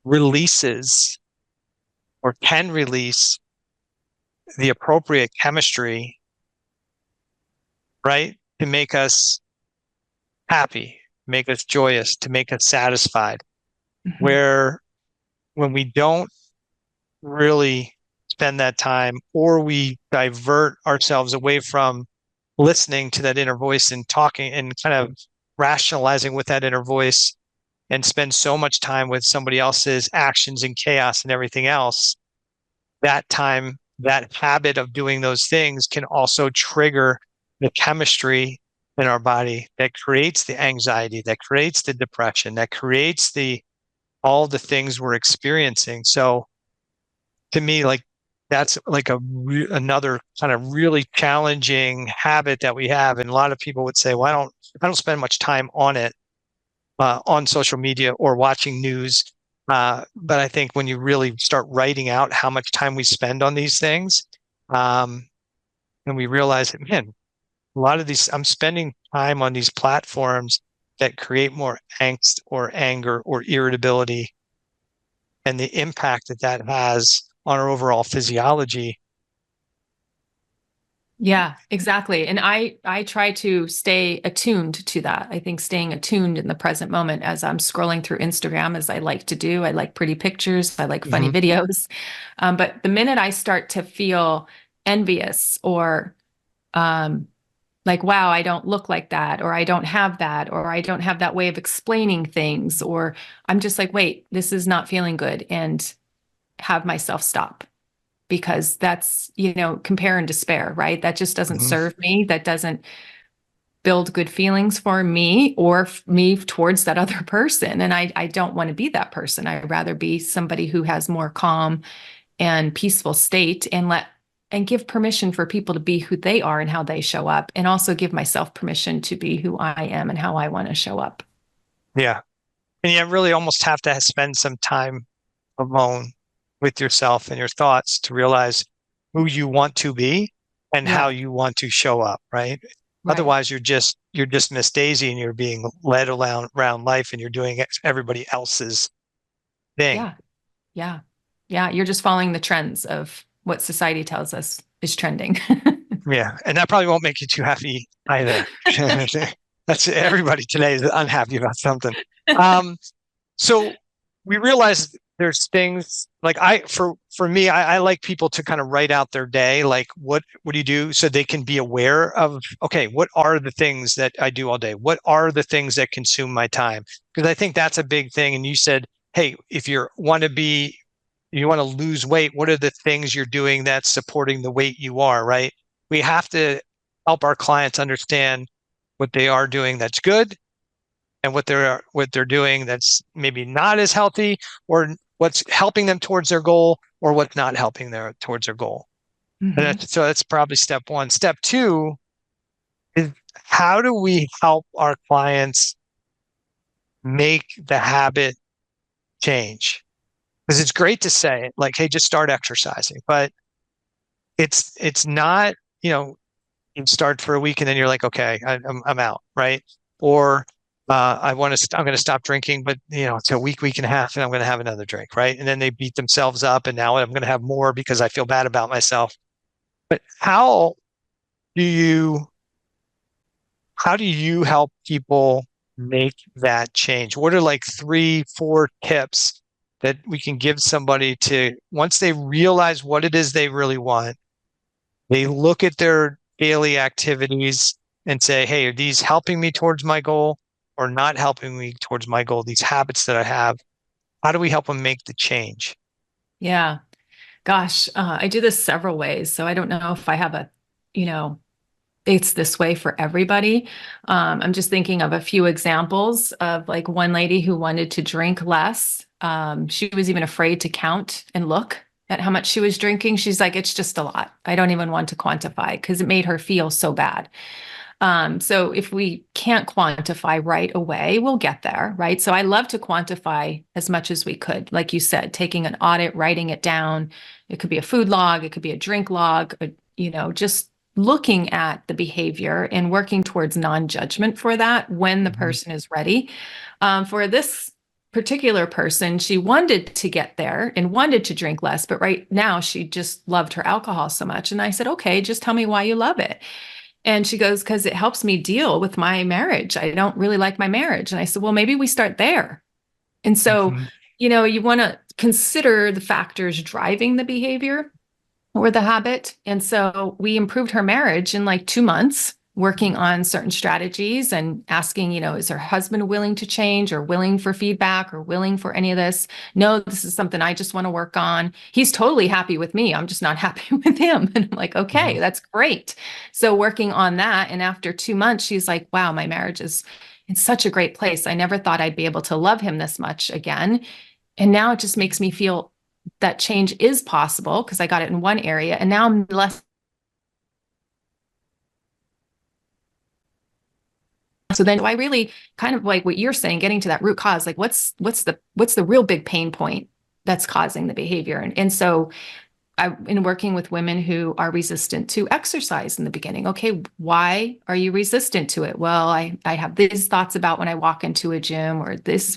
releases or can release the appropriate chemistry, right? To make us happy, make us joyous, to make us satisfied. Mhm. Where when we don't really spend that time, or we divert ourselves away from listening to that inner voice and talking and kind of rationalizing with that inner voice, and spend so much time with somebody else's actions and chaos and everything else, that time, that habit of doing those things can also trigger the chemistry in our body that creates the anxiety, that creates the depression, that creates all the things we're experiencing. So to me, like, that's like another kind of really challenging habit that we have. And a lot of people would say, well, I don't spend much time on it, on social media or watching news. But I think when you really start writing out how much time we spend on these things, and we realize that, man, a lot of these, I'm spending time on these platforms that create more angst or anger or irritability, and the impact that has on our overall physiology. Yeah, exactly. And I try to stay attuned to that. I think staying attuned in the present moment as I'm scrolling through Instagram, as I like to do. I like pretty pictures. I like funny Hmm. videos. But the minute I start to feel envious or um, like, wow, I don't look like that, or I don't have that, or I don't have that way of explaining things, or I'm just like, wait, this is not feeling good, and have myself stop because that's, compare and despair, right? That just doesn't Hmm. serve me. That doesn't build good feelings for me or me towards that other person. And I don't want to be that person. I'd rather be somebody who has more calm and peaceful state and give permission for people to be who they are and how they show up, and also give myself permission to be who I am and how I want to show up. Yeah. And you really almost have to spend some time alone with yourself and your thoughts to realize who you want to be and how Yeah, you want to show up, right? right. Otherwise, you're just Miss Daisy and you're being led around life and you're doing everybody else's thing. Yeah, yeah, yeah. You're just following the trends of what society tells us is trending. Yeah. And that probably won't make you too happy either. That's everybody today is unhappy about something. Um, So we realize there's things like for me, I like people to kind of write out their day, like what do you do so they can be aware of, okay, what are the things that I do all day? What are the things that consume my time? Because I think that's a big thing. And you said, hey, if you want to lose weight, what are the things you're doing that's supporting the weight you are, right? We have to help our clients understand what they are doing that's good and what they're doing that's maybe not as healthy, or what's helping them towards their goal, or what's not helping them towards their goal. And Hmm. so that's probably step one. Step two is, how do we help our clients make the habit change? Because it's great to say like, hey, just start exercising, but it's not, you know, you start for a week and then you're like, okay, I'm out, right? Or I'm going to stop drinking, but it's a week and a half, and I'm going to have another drink, right? And then they beat themselves up, and now I'm going to have more because I feel bad about myself. But do you how do you help people make that change? What are like 3, 4 tips that we can give somebody to, once they realize what it is they really want, they look at their daily activities and say, hey, are these helping me towards my goal or not helping me towards my goal? These habits that I have, how do we help them make the change? Yeah. Gosh, I do this several ways. So I don't know if I have you know, it's this way for everybody. I'm just thinking of a few examples of like one lady who wanted to drink less. She was even afraid to count and look at how much she was drinking. She's like, it's just a lot. I don't even want to quantify because it made her feel so bad. So if we can't quantify right away, we'll get there, right? So I love to quantify as much as we could. Like you said, taking an audit, writing it down. It could be a food log, it could be a drink log, just looking at the behavior and working towards non-judgment for that when the Mhm. person is ready. For this particular person, she wanted to get there and wanted to drink less, but right now she just loved her alcohol so much. And I said, okay, just tell me why you love it. And she goes, because it helps me deal with my marriage. I don't really like my marriage. And I said, well, maybe we start there. And so, Mhm. you want to consider the factors driving the behavior or the habit. And so we improved her marriage in like 2 months, working on certain strategies and asking, is her husband willing to change or willing for feedback or willing for any of this? No, this is something I just want to work on. He's totally happy with me. I'm just not happy with him. And I'm like, Mhm. okay, that's great. So working on that. And after 2 months, she's like, wow, my marriage is in such a great place. I never thought I'd be able to love him this much again. And now it just makes me feel that change is possible because I got it in one area and now I'm less. So then do I really kind of like what you're saying, getting to that root cause, like what's the real big pain point that's causing the behavior? And so in working with women who are resistant to exercise in the beginning. Okay, why are you resistant to it? Well, I have these thoughts about when I walk into a gym, or this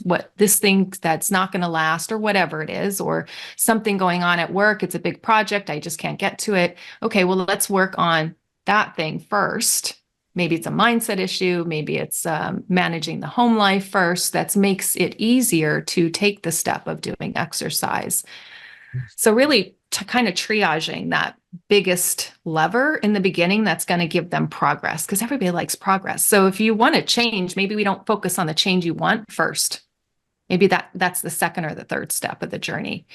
thing that's not going to last, or whatever it is, or something going on at work. It's a big project. I just can't get to it. Okay, well, let's work on that thing first. Maybe it's a mindset issue. Maybe it's managing the home life first. That makes it easier to take the step of doing exercise. So really kind of triaging that biggest lever in the beginning that's going to give them progress, because everybody likes progress. So if you want to change, maybe we don't focus on the change you want first. Maybe that's the second or the third step of the journey.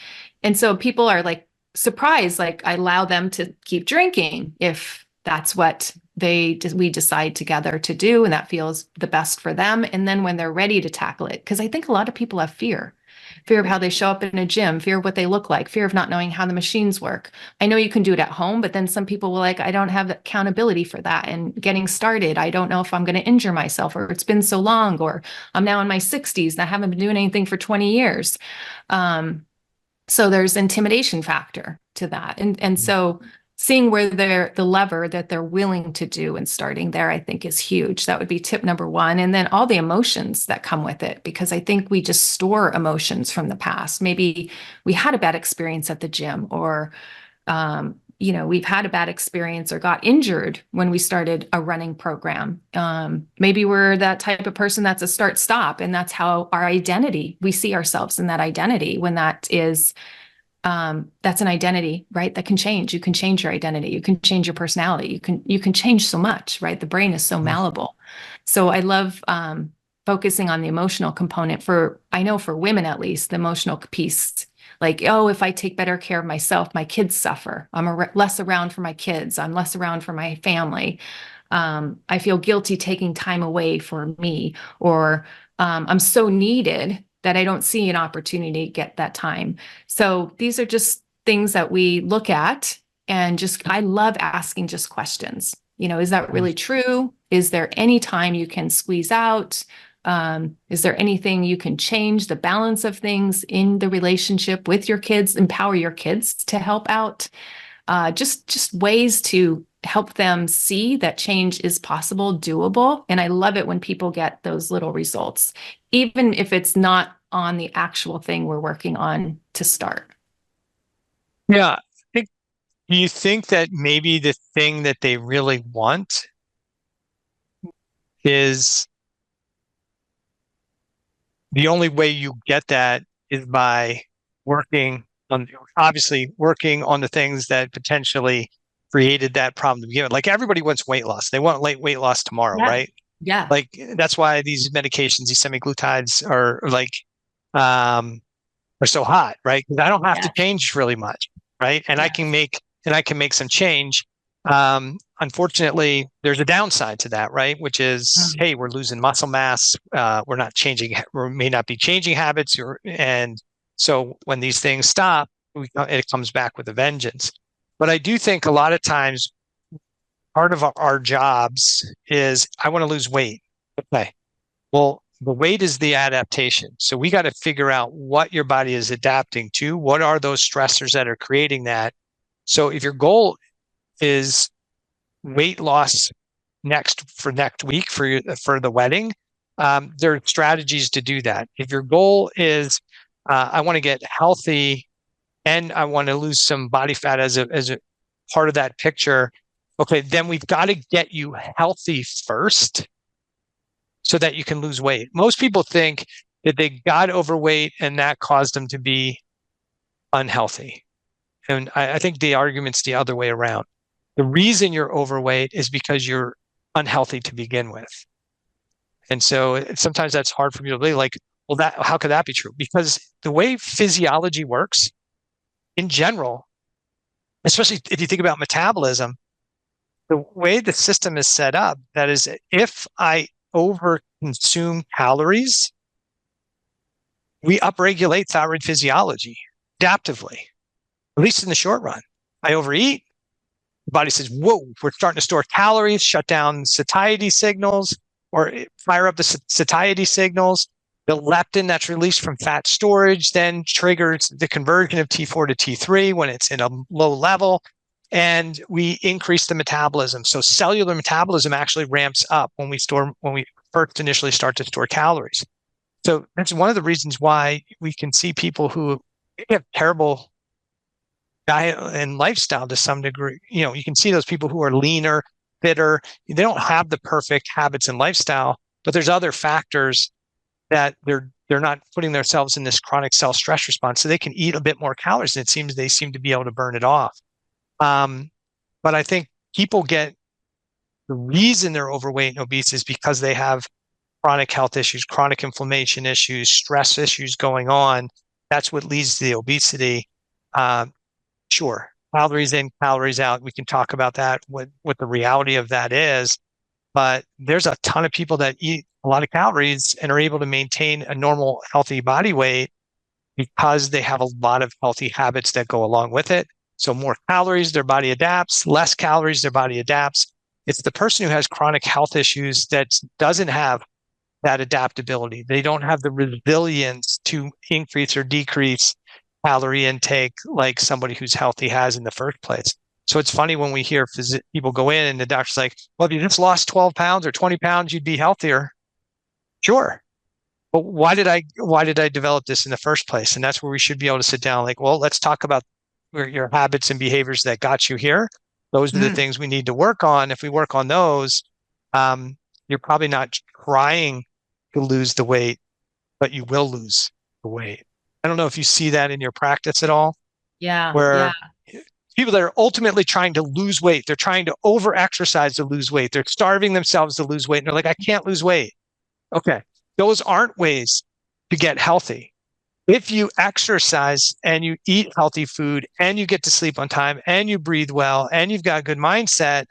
And so people are like surprised, like I allow them to keep drinking if that's what we decide together to do and that feels the best for them. And then when they're ready to tackle it, because I think a lot of people have fear of how they show up in a gym, fear of what they look like, fear of not knowing how the machines work. I know you can do it at home, but then some people will like, I don't have accountability for that. And getting started, I don't know if I'm going to injure myself, or it's been so long, or I'm now in my 60s and I haven't been doing anything for 20 years. So there's intimidation factor to that. And so seeing where the lever that they're willing to do and starting there, I think is huge. That would be tip number one. And then all the emotions that come with it, because I think we just store emotions from the past. Maybe we had a bad experience at the gym, or, we've had a bad experience or got injured when we started a running program. Maybe we're that type of person that's a start stop, and that's how our identity, we see ourselves in that identity when that is that's an identity, right? That can change. You can change your identity. You can change your personality. You can change so much, right? The brain is so malleable. So I love focusing on the emotional component I know for women, at least, the emotional piece. Like, oh, if I take better care of myself, my kids suffer. I'm less around for my kids. I'm less around for my family. I feel guilty taking time away for me, or I'm so needed that I don't see an opportunity to get that time. So these are just things that we look at, and I love asking just questions. Is that really true? Is there any time you can squeeze out? Is there anything you can change the balance of things in the relationship with your kids, empower your kids to help out? Just ways to help them see that change is possible, doable. And I love it when people get those little results, even if it's not on the actual thing we're working on to start. Yeah. Do you think that maybe the thing that they really want is the only way you get that is by obviously working on the things that potentially created that problem to begin with? Like everybody wants weight loss. They want weight loss tomorrow, Yeah. right? Yeah. Like that's why these medications, these semaglutides are so hot, right? Because I don't have to change really much, right? And I can make some change. Unfortunately, there's a downside to that, right? Which is, hey, we're losing muscle mass. We may not be changing habits, and so when these things stop, it comes back with a vengeance. But I do think a lot of times part of our jobs is, I want to lose weight. Okay. Well, the weight is the adaptation. So we got to figure out what your body is adapting to. What are those stressors that are creating that? So if your goal is weight loss next week for the wedding, there are strategies to do that. If your goal is, I want to get healthy and I want to lose some body fat as a part of that picture, okay, then we've got to get you healthy first so that you can lose weight. Most people think that they got overweight and that caused them to be unhealthy. And I think the argument's the other way around. The reason you're overweight is because you're unhealthy to begin with. And so sometimes that's hard for me to believe, like, well, how could that be true? Because the way physiology works in general, especially if you think about metabolism, the way the system is set up, that is, if I over consume calories, we upregulate thyroid physiology adaptively, at least in the short run. I overeat, the body says, whoa, we're starting to store calories, shut down satiety signals, or fire up the satiety signals. The leptin that's released from fat storage then triggers the conversion of T4 to T3 when it's in a low level, and we increase the metabolism. So cellular metabolism actually ramps up when we first initially start to store calories. So that's one of the reasons why we can see people who have terrible diet and lifestyle to some degree. You can see those people who are leaner, fitter. They don't have the perfect habits and lifestyle, but there's other factors that they're not putting themselves in this chronic cell stress response, so they can eat a bit more calories, and it seems they seem to be able to burn it off. But I think people get the reason they're overweight and obese is because they have chronic health issues, chronic inflammation issues, stress issues going on. That's what leads to the obesity. Sure, calories in, calories out. We can talk about that, what the reality of that is. But there's a ton of people that eat a lot of calories and are able to maintain a normal, healthy body weight because they have a lot of healthy habits that go along with it. So more calories, their body adapts. Less calories, their body adapts. It's the person who has chronic health issues that doesn't have that adaptability. They don't have the resilience to increase or decrease calorie intake like somebody who's healthy has in the first place. So it's funny when we hear people go in and the doctor's like, well, if you just lost 12 pounds or 20 pounds, you'd be healthier. Sure. But why did I develop this in the first place? And that's where we should be able to sit down like, well, let's talk about your habits and behaviors that got you here. Those are the things we need to work on. If we work on those, you're probably not trying to lose the weight, but you will lose the weight. I don't know if you see that in your practice at all. Yeah. Where people that are ultimately trying to lose weight, they're trying to over-exercise to lose weight. They're starving themselves to lose weight. And they're like, I can't lose weight. Okay. Those aren't ways to get healthy. If you exercise and you eat healthy food and you get to sleep on time and you breathe well and you've got a good mindset,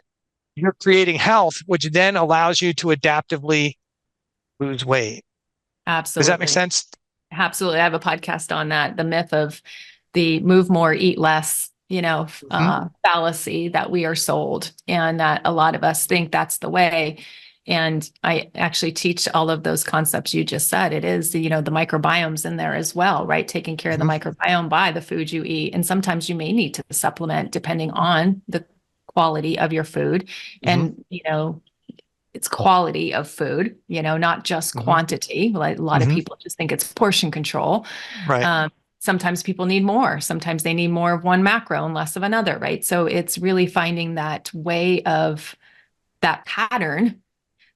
you're creating health, which then allows you to adaptively lose weight. Absolutely. Does that make sense? Absolutely. I have a podcast on that, the myth of the move more, eat less, fallacy that we are sold, and that a lot of us think that's the way. And I actually teach all of those concepts you just said. It is, the microbiomes in there as well, right? Taking care of the microbiome by the food you eat. And sometimes you may need to supplement depending on the quality of your food. And, it's quality of food, not just quantity. Like a lot of people just think it's portion control. Right. Sometimes people need more. Sometimes they need more of one macro and less of another, right? So it's really finding that way of that pattern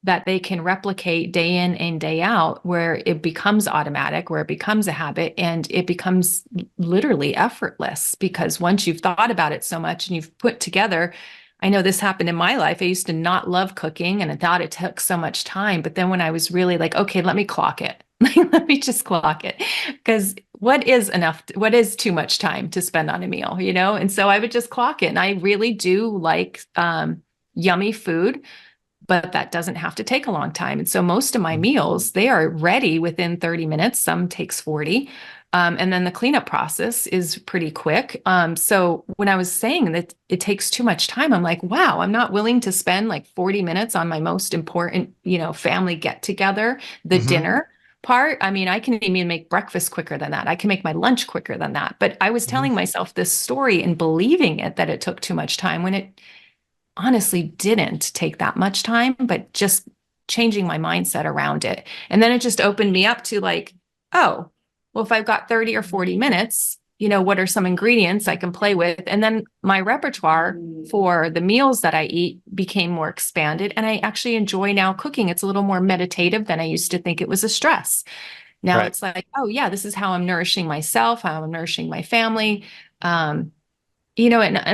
that they can replicate day in and day out, where it becomes automatic, where it becomes a habit, and it becomes literally effortless. Because once you've thought about it so much and you've put together, I know this happened in my life. I used to not love cooking and I thought it took so much time. But then when I was really like, okay, let me clock it. Let me just clock it. Because what is too much time to spend on a meal, And so I would just clock it. And I really do like yummy food, but that doesn't have to take a long time. And so most of my meals, they are ready within 30 minutes. Some takes 40. And then the cleanup process is pretty quick. So when I was saying that it takes too much time, I'm like, wow, I'm not willing to spend like 40 minutes on my most important, family get together, the dinner part. I mean, I can even make breakfast quicker than that. I can make my lunch quicker than that. But I was telling myself this story and believing it, that it took too much time, when it honestly didn't take that much time, but just changing my mindset around it. And then it just opened me up to like, oh, well, if I've got 30 or 40 minutes, what are some ingredients I can play with? And then my repertoire for the meals that I eat became more expanded. And I actually enjoy now cooking. It's a little more meditative than I used to think it was a stress. Now it's like, oh yeah, this is how I'm nourishing myself, how I'm nourishing my family. And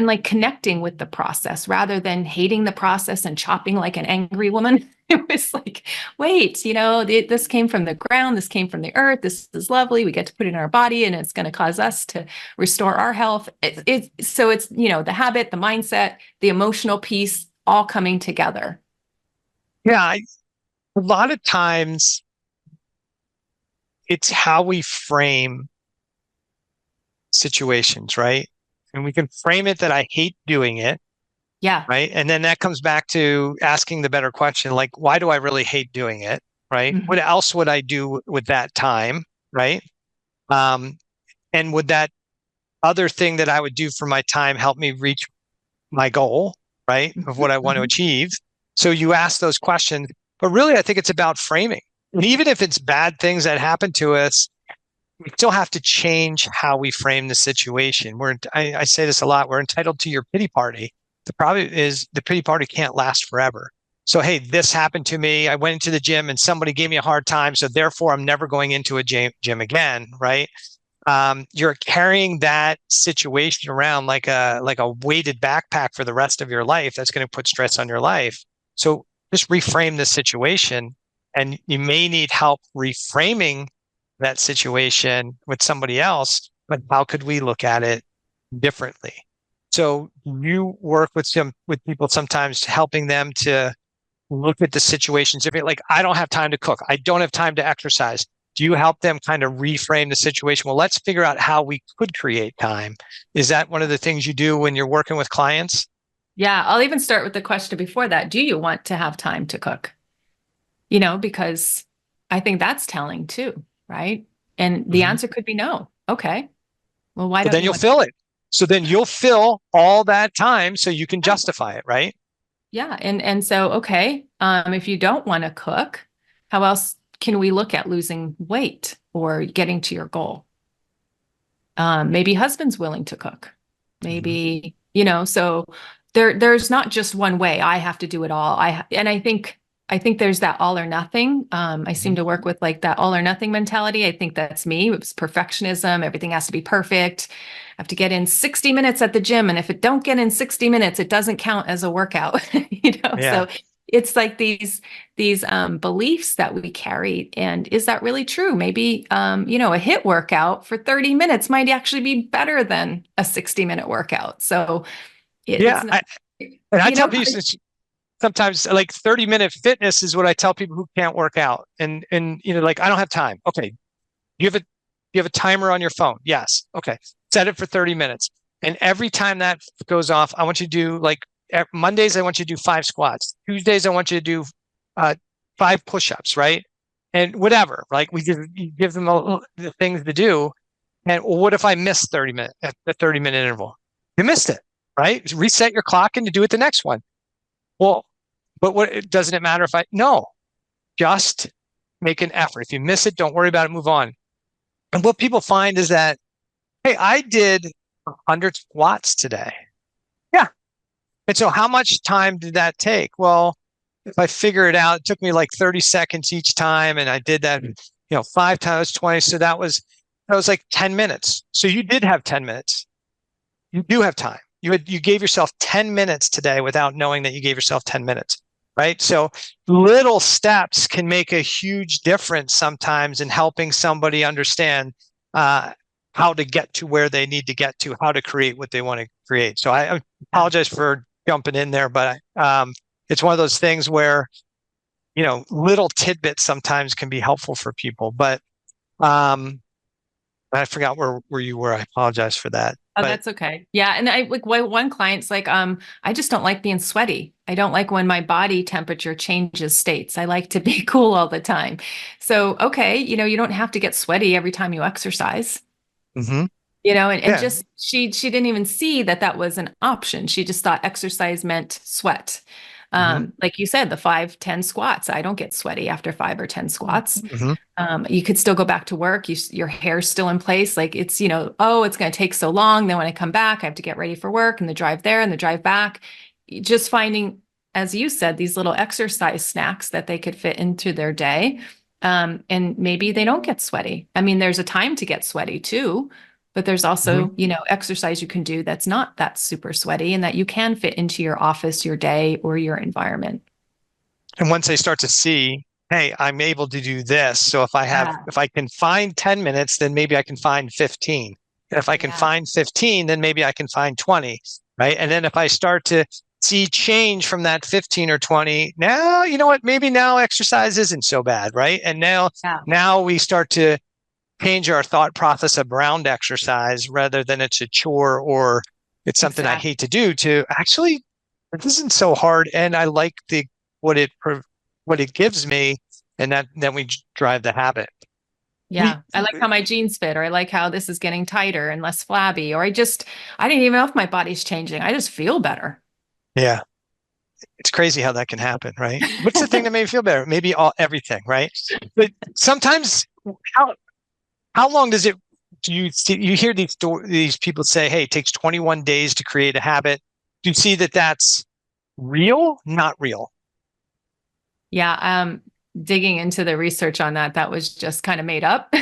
like connecting with the process rather than hating the process and chopping like an angry woman. It was like, wait, this came from the ground. This came from the earth. This is lovely. We get to put it in our body and it's going to cause us to restore our health. So it's, the habit, the mindset, the emotional piece all coming together. Yeah. A lot of times it's how we frame situations, right? And we can frame it that I hate doing it. Yeah. Right. And then that comes back to asking the better question, like, why do I really hate doing it? Right. What else would I do with that time? Right. And would that other thing that I would do for my time help me reach my goal, right, of what I want to achieve? So you ask those questions, but really, I think it's about framing. And even if it's bad things that happen to us, we still have to change how we frame the situation. I say this a lot. We're entitled to your pity party. The problem is the pity party can't last forever. So, hey, this happened to me. I went into the gym and somebody gave me a hard time. So therefore, I'm never going into a gym again, right? You're carrying that situation around like a weighted backpack for the rest of your life. That's going to put stress on your life. So just reframe the situation, and you may need help reframing that situation with somebody else. But how could we look at it differently? So you work with people sometimes, helping them to look at the situations. If you're like, I don't have time to cook, I don't have time to exercise, do you help them kind of reframe the situation? Well, let's figure out how we could create time. Is that one of the things you do when you're working with clients? Yeah, I'll even start with the question before that. Do you want to have time to cook? Because I think that's telling too, right? And the answer could be no. Okay. Well, why But don't then you you'll want fill it. So then you'll fill all that time so you can justify it, right? Yeah. And so, okay, if you don't want to cook, how else can we look at losing weight or getting to your goal? Maybe husband's willing to cook. Maybe, so there's not just one way. I have to do it all. And I think there's that all or nothing. I seem to work with like that all or nothing mentality. I think that's me. It's perfectionism. Everything has to be perfect. I have to get in 60 minutes at the gym. And if it don't get in 60 minutes, it doesn't count as a workout, Yeah. So it's like these beliefs that we carry. And is that really true? Maybe, a HIIT workout for 30 minutes might actually be better than a 60-minute workout. So Yeah. it's not, And I tell people sometimes like 30-minute fitness is what I tell people who can't work out. And like, I don't have time. Okay. You have a timer on your phone? Yes. Okay. Set it for 30 minutes. And every time that goes off, I want you to do like Mondays, I want you to do 5 squats. Tuesdays, I want you to do 5 push-ups, right? And whatever, like you give them the things to do. And what if I miss 30 minutes at the 30-minute interval? You missed it, right? Reset your clock and to do it the next one. Well, but doesn't it matter if no, just make an effort. If you miss it, don't worry about it, move on. And what people find is that, hey, I did 100 squats today. Yeah. And so how much time did that take? Well, if I figure it out, it took me like 30 seconds each time. And I did that, 5 times 20. So that was like 10 minutes. So you did have 10 minutes. You do have time. You gave yourself 10 minutes today without knowing that you gave yourself 10 minutes, right? So little steps can make a huge difference sometimes in helping somebody understand how to get to where they need to get to, how to create what they want to create. So I apologize for jumping in there, but it's one of those things where, little tidbits sometimes can be helpful for people. But I forgot where you were. I apologize for that. Oh, that's okay. Yeah. And I like one client's like, I just don't like being sweaty. I don't like when my body temperature changes states. I like to be cool all the time. So, okay, you don't have to get sweaty every time you exercise. Mm-hmm. And just she didn't even see that was an option. She just thought exercise meant sweat. Like you said, the 5, 10 squats. I don't get sweaty after 5 or 10 squats. You could still go back to work. Your hair's still in place. Like it's, it's going to take so long. Then when I come back, I have to get ready for work and the drive there and the drive back. Just finding, as you said, these little exercise snacks that they could fit into their day. And maybe they don't get sweaty. I mean, there's a time to get sweaty too. But there's also, exercise you can do that's not that super sweaty and that you can fit into your office, your day, or your environment. And once they start to see, hey, I'm able to do this. So if I can find 10 minutes, then maybe I can find 15. And if I can find 15, then maybe I can find 20, right? And then if I start to see change from that 15 or 20, now, you know what? Maybe now exercise isn't so bad, right? And now we start to change our thought process around exercise rather than it's a chore or it's something I hate to do, to actually, it isn't so hard. And I like what it gives me. And then we drive the habit. Yeah. I like how my jeans fit, or I like how this is getting tighter and less flabby, or I didn't even know if my body's changing. I just feel better. Yeah. It's crazy how that can happen, right? What's the thing that made me feel better? Maybe everything, right? But sometimes how long do you hear these people say, hey, it takes 21 days to create a habit. you see that that's real, not real? Yeah. Digging into the research on that, that was just kind of made up.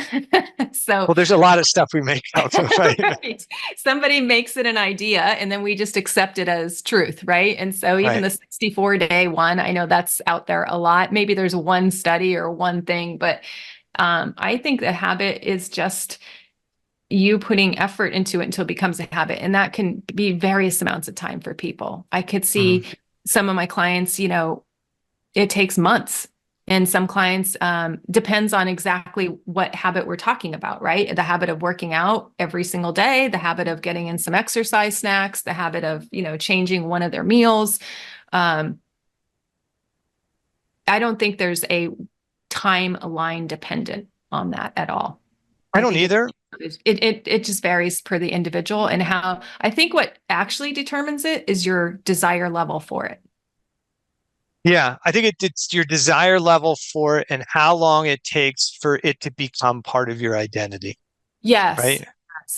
So Well, there's a lot of stuff we make up, right? right. Somebody makes it an idea and then we just accept it as truth, right? And so even Right. the 64-day one, I know that's out there a lot. Maybe there's one study or one thing, but I think the habit is just you putting effort into it until it becomes a habit. And that can be various amounts of time for people. I could see some of my clients, it takes months. And some clients, depends on exactly what habit we're talking about, right? The habit of working out every single day, the habit of getting in some exercise snacks, the habit of, changing one of their meals. I don't think there's a time line dependent on that at all. I I don't think either. it just varies per the individual and how I think what actually determines it is your desire level for it. Yeah, I think it's your desire level for it and how long it takes for it to become part of your identity, Yes. right?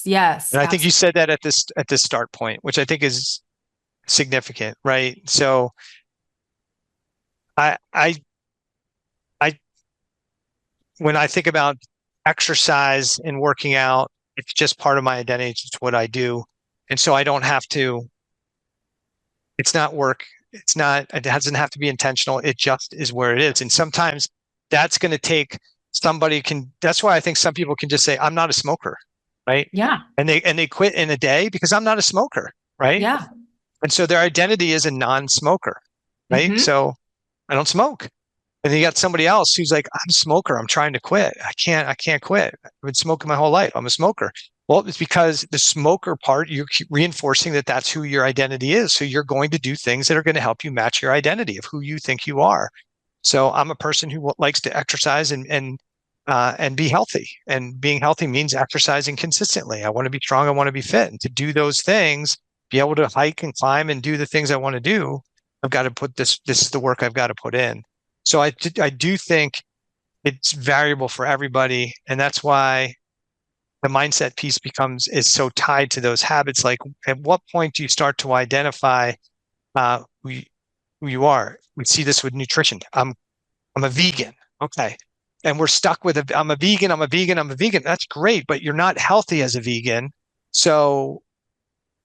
Yes, And I think you absolutely. said that at this start point, which I think is significant, right? So I I I when I think about exercise and working out, it's just part of my identity. It's just what I do. And so I don't have to, it's not work. It's not, it doesn't have to be intentional. It just is where it is. And sometimes that's going to take that's why I think some people can just say, I'm not a smoker, right? Yeah. And they quit in a day because I'm not a smoker, right? Yeah. And so their identity is a non-smoker, right? Hmm. So I don't smoke. And then you got somebody else who's like, I'm a smoker. I'm trying to quit. I can't quit. I've been smoking my whole life. I'm a smoker. Well, it's because the smoker part, you're reinforcing that that's who your identity is. So you're going to do things that are going to help you match your identity of who you think you are. So I'm a person who likes to exercise and be healthy. And being healthy means exercising consistently. I want to be strong. I want to be fit. And to do those things, be able to hike and climb and do the things I want to do, I've got to put this is the work I've got to put in. So I do think it's variable for everybody. And that's why the mindset piece is so tied to those habits. Like at what point do you start to identify who you are? We see this with nutrition. I'm a vegan. Okay. And we're stuck with I'm a vegan, I'm a vegan, I'm a vegan. That's great, but you're not healthy as a vegan. So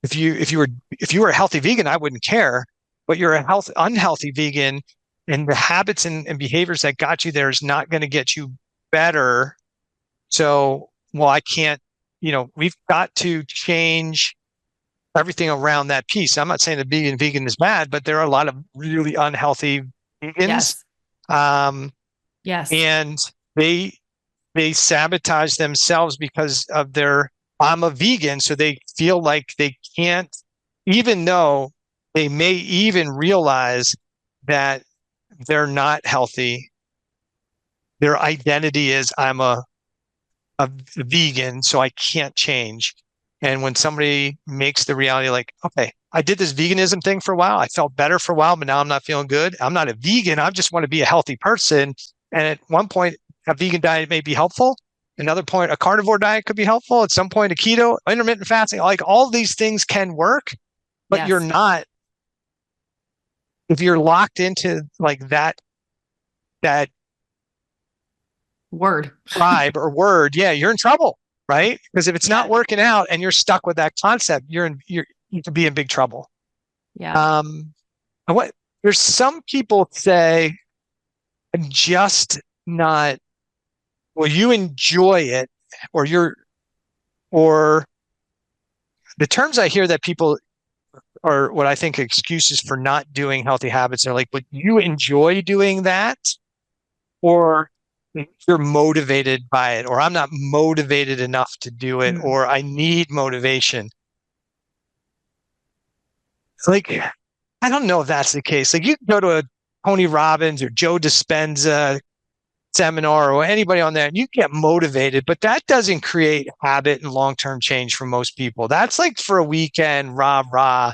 if you were a healthy vegan, I wouldn't care. But you're a unhealthy vegan, and the habits and behaviors that got you there is not going to get you better. So, well, I can't, we've got to change everything around that piece. I'm not saying that being vegan is bad, but there are a lot of really unhealthy vegans. Yes. Um, Yes. and they sabotage themselves because of their I'm a vegan, so they feel like they can't, even though they may even realize that they're not healthy. Their identity is a vegan, so I can't change. And when somebody makes the reality like, okay, I did this veganism thing for a while, I felt better for a while, but now I'm not feeling good. I'm not a vegan. I just want to be a healthy person. And at one point, a vegan diet may be helpful. Another point, a carnivore diet could be helpful. At some point, a keto, intermittent fasting, like all these things can work, but you're Yes. not, if you're locked into like that Word. tribe or word, yeah, you're in trouble, right? Because if it's not Yeah. working out and you're stuck with that concept, you could be in big trouble. Yeah. Um, what there's some people say, I'm just not. Well, you enjoy it, or or the terms I hear that people are what I think excuses for not doing healthy habits are like, but you enjoy doing that, or you're motivated by it, or I'm not motivated enough to do it, Mm. or I need motivation. Like, I don't know if that's the case. Like, you can go to a Tony Robbins or Joe Dispenza seminar or anybody on there, and you get motivated, but that doesn't create habit and long-term change for most people. That's like for a weekend, rah, rah.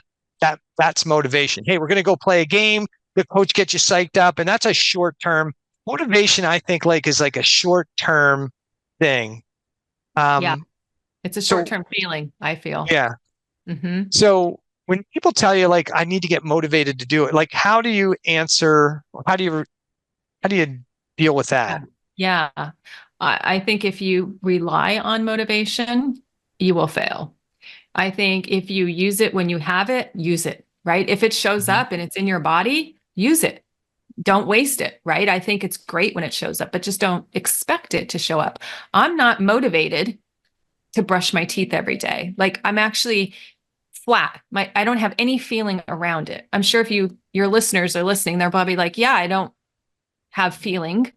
That's motivation. Hey, we're going to go play a game. The coach gets you psyched up, and that's a short-term motivation. I think like is like a short-term thing. Yeah. Um, It's a so short-term feeling, I feel. yeah. Hmm. So when people tell you like, I need to get motivated to do it, like, how do you answer? How do you deal with Yeah. that? Yeah. I think if you rely on motivation, you will fail. I think if you use it when you have it, use it, right? If it shows Mhm. up and it's in your body, use it. Don't waste it, right? I think it's great when it shows up, but just don't expect it to show up. I'm not motivated to brush my teeth every day. Like I'm actually flat. I don't have any feeling around it. I'm sure if your listeners are listening, they're probably like, yeah, I don't have feeling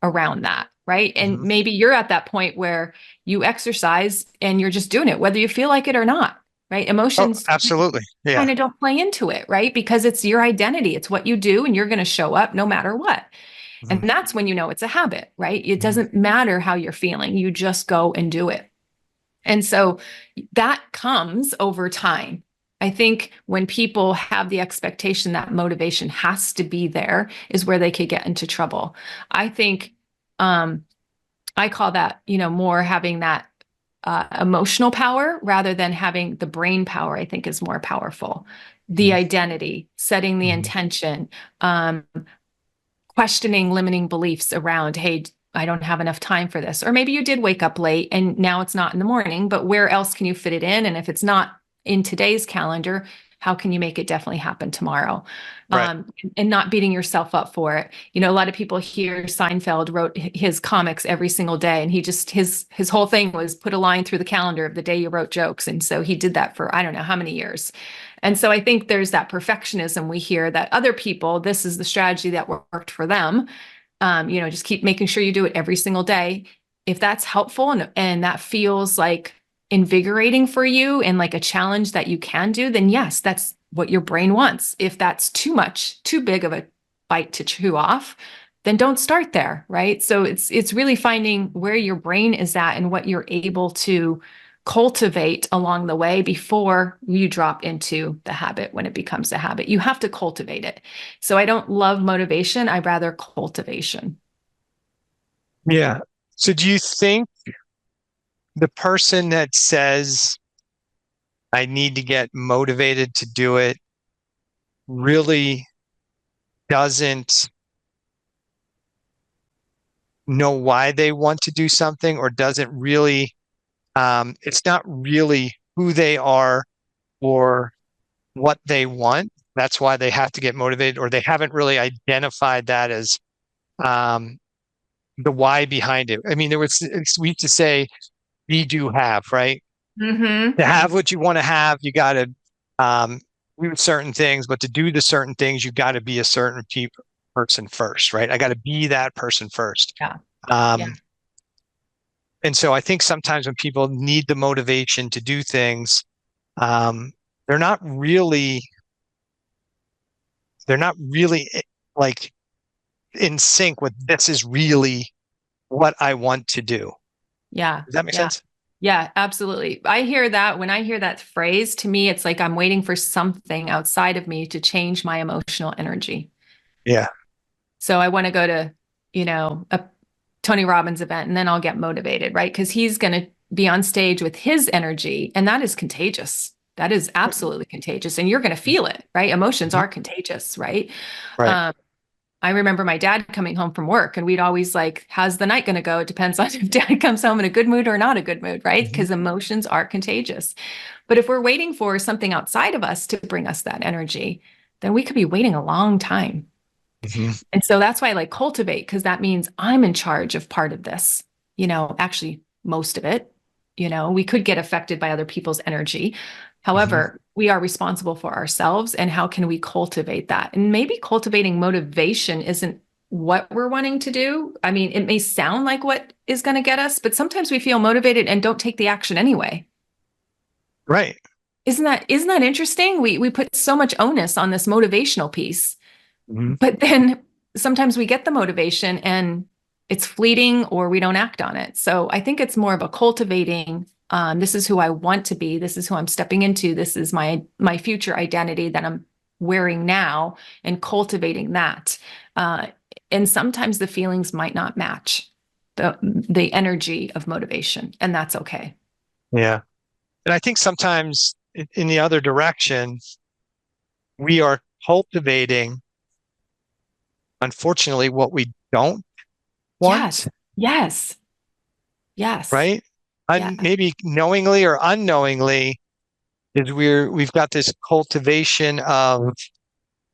around that, right? And Mhm. maybe you're at that point where you exercise and you're just doing it, whether you feel like it or not, right? Oh, Emotions absolutely. Yeah. kind of don't play into it, right? Because it's your identity, it's what you do, and you're going to show up no matter what. And Mhm. that's when you know it's a habit, right? It Mhm. doesn't matter how you're feeling, you just go and do it. And so that comes over time. I think when people have the expectation that motivation has to be there is where they could get into trouble. I think um, I call that, more having that emotional power rather than having the brain power, I think is more powerful. The Mhm. identity, setting the Mhm. intention, questioning limiting beliefs around, hey, I don't have enough time for this. Or maybe you did wake up late and now it's not in the morning, but where else can you fit it in? And if it's not in today's calendar, how can you make it definitely happen tomorrow? Right. And not beating yourself up for it. A lot of people hear Seinfeld wrote his comics every single day, and he just his whole thing was put a line through the calendar of the day you wrote jokes. And so he did that for I don't know how many years. And so I think there's that perfectionism we hear that other people, this is the strategy that worked for them. Just keep making sure you do it every single day. If that's helpful and that feels like invigorating for you and like a challenge that you can do, then yes, that's what your brain wants. If that's too much, too big of a bite to chew off, then don't start there, right? So it's really finding where your brain is at and what you're able to cultivate along the way before you drop into the habit when it becomes a habit. You have to cultivate it. So I don't love motivation, I rather cultivation. Yeah. So do you think the person that says, I need to get motivated to do it really doesn't know why they want to do something, or doesn't really, it's not really who they are or what they want? That's why they have to get motivated, or they haven't really identified that as um, the why behind it. I mean, we used to say, be, do, have, right? Mm-hmm. To have what you want to have, you got to um, do certain things, but to do the certain things, you got to be a certain person first, right? I got to be that person first. Yeah. Yeah. Um, and so I think sometimes when people need the motivation to do things, um, they're not really, they're not really like in sync with, this is really what I want to do. Yeah. Does that make Yeah. sense? Yeah, absolutely. I hear that when I hear that phrase, to me, it's like I'm waiting for something outside of me to change my emotional energy. Yeah. So I want to go to, a Tony Robbins event and then I'll get motivated, right? Because he's going to be on stage with his energy and that is contagious. That is absolutely contagious. And you're going to feel it, right? Emotions Mhm. are contagious, right? Right. Um, I remember my dad coming home from work and we'd always like, how's the night going to go? It depends on if dad comes home in a good mood or not a good mood, right? Mhm. Because emotions are contagious. But if we're waiting for something outside of us to bring us that energy, then we could be waiting a long time. Mhm. And so that's why I like cultivate, because that means I'm in charge of part of this, actually, most of it. We could get affected by other people's energy. Mhm. However, we are responsible for ourselves. And how can we cultivate that? And maybe cultivating motivation isn't what we're wanting to do. I mean, it may sound like what is going to get us, but sometimes we feel motivated and don't take the action anyway. Right. Isn't that interesting? We put so much onus on this motivational piece. Mhm. But then sometimes we get the motivation and it's fleeting or we don't act on it. So I think it's more of a cultivating. This is who I want to be. This is who I'm stepping into. This is my future identity that I'm wearing now, and cultivating that. Uh, and sometimes the feelings might not match the energy of motivation, and that's okay. Yeah. And I think sometimes in the other direction, we are cultivating, unfortunately, what we don't want, Yes. Yes. Yes. right? Yeah. Maybe knowingly or unknowingly, is we've got this cultivation of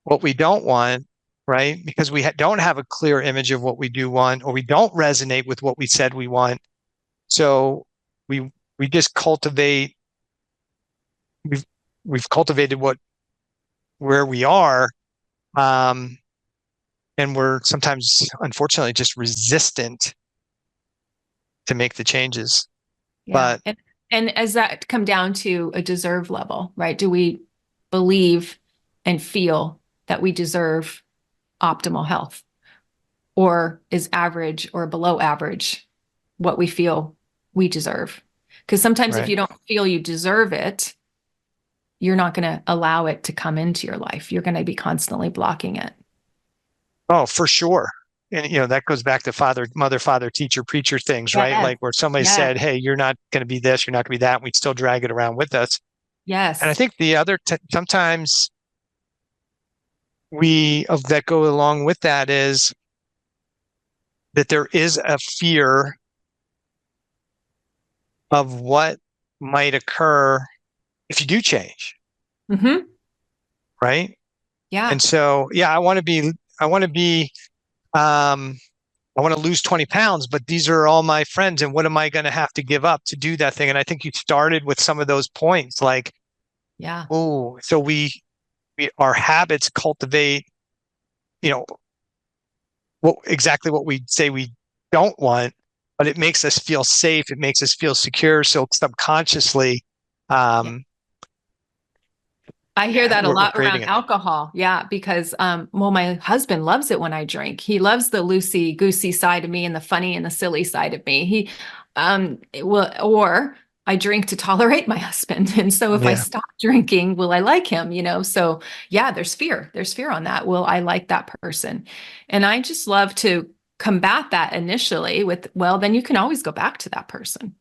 what we don't want, right? Because we don't have a clear image of what we do want, or we don't resonate with what we said we want. So we just cultivate. We've we've cultivated where we are, um, and we're sometimes, unfortunately, just resistant to make the changes. Yeah. But And as that come down to a deserve level, right? Do we believe and feel that we deserve optimal health? Or is average or below average what we feel we deserve? Because sometimes if right. you don't feel you deserve it, you're not going to allow it to come into your life. You're going to be constantly blocking it. Oh, for sure. And that goes back to mother, father, teacher, preacher things, right? Yes. Like where somebody Yes. said, "Hey, you're not going to be this, you're not going to be that." And we still drag it around with us. And I Yes. think the other sometimes we of that go along with that is that there is a fear of what might occur if you do change, Mm-hmm. right? Yeah. And so, yeah, I want to be, um, I want to lose 20 pounds, but these are all my friends. And what am I going to have to give up to do that thing? And I think you started with some of those points, like, Yeah. oh, so our habits cultivate, you know, exactly what we say we don't want, but it makes us feel safe. It makes us feel secure. So subconsciously, Yeah. um, I hear that a we're lot creating around it. alcohol. Yeah, because well, my husband loves it when I drink. He loves the loosey goosey side of me and the funny and the silly side of me. He will, or I drink to tolerate my husband. And so if I Yeah. stop drinking, will I like him? So yeah, there's fear. There's fear on that. Will I like that person? And I just love to combat that initially with, well, then you can always go back to that person.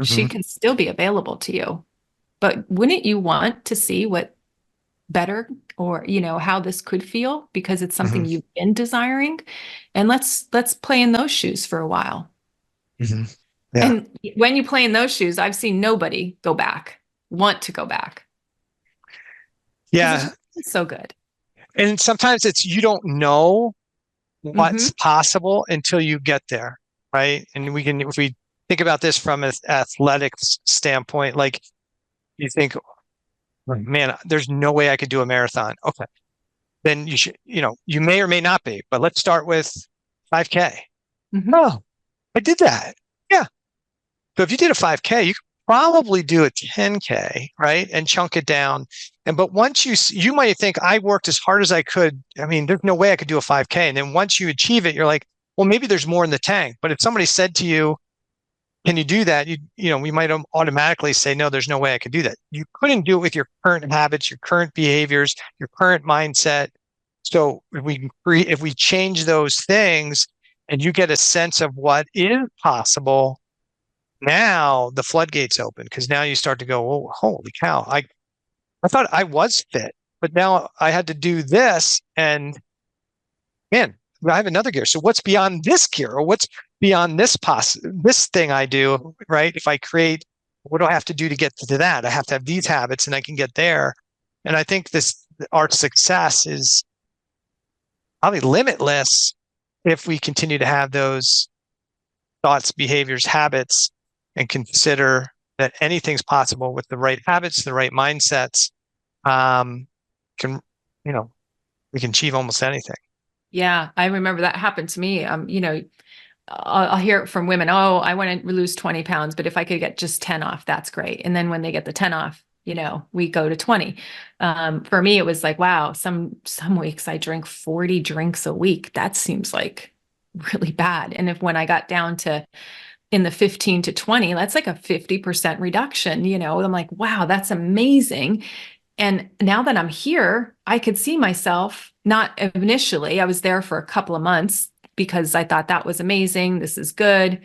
She Hmm. can still be available to you. But wouldn't you want to see what better or how this could feel because it's something Hmm. you've been desiring, and let's play in those shoes for a while. Hmm. Yeah. And when you play in those shoes, I've seen nobody want to go back because it's Yeah. just so good. And sometimes you don't know Hmm. what's possible until you get there, right? And if we think about this from an athletics standpoint, like you think, man, there's no way I could do a marathon. Okay. Then you may or may not be, but let's start with 5K. Hmm. Oh, I did that. Yeah. So if you did a 5K, you could probably do a 10K, right? And chunk it down. But once you might think I worked as hard as I could. I mean, there's no way I could do a 5K. And then once you achieve it, you're like, well, maybe there's more in the tank. But if somebody said to you, can you do that? We might automatically say, no, there's no way I could do that. You couldn't do it with your current habits, your current behaviors, your current mindset. So if we change those things and you get a sense of what is possible, now the floodgates open because now you start to go, oh, holy cow. I thought I was fit, but now I had to do this and man, I have another gear. So what's beyond this gear or what's beyond this thing I do, right? If I create, what do I have to do to get to that? I have to have these habits and I can get there. And I think our success is probably limitless if we continue to have those thoughts, behaviors, habits, and consider that anything's possible with the right habits, the right mindsets. Um, can we can achieve almost anything. Yeah, I remember that happened to me. I'll hear it from women. Oh, I want to lose 20 pounds, but if I could get just 10 off, that's great. And then when they get the 10 off, we go to 20. For me, it was like, wow, some weeks I drink 40 drinks a week. That seems like really bad. And when I got down to in the 15 to 20, that's like a 50% reduction. I'm like, wow, that's amazing. And now that I'm here, I could see myself, not initially, I was there for a couple of months because I thought that was amazing. This is good.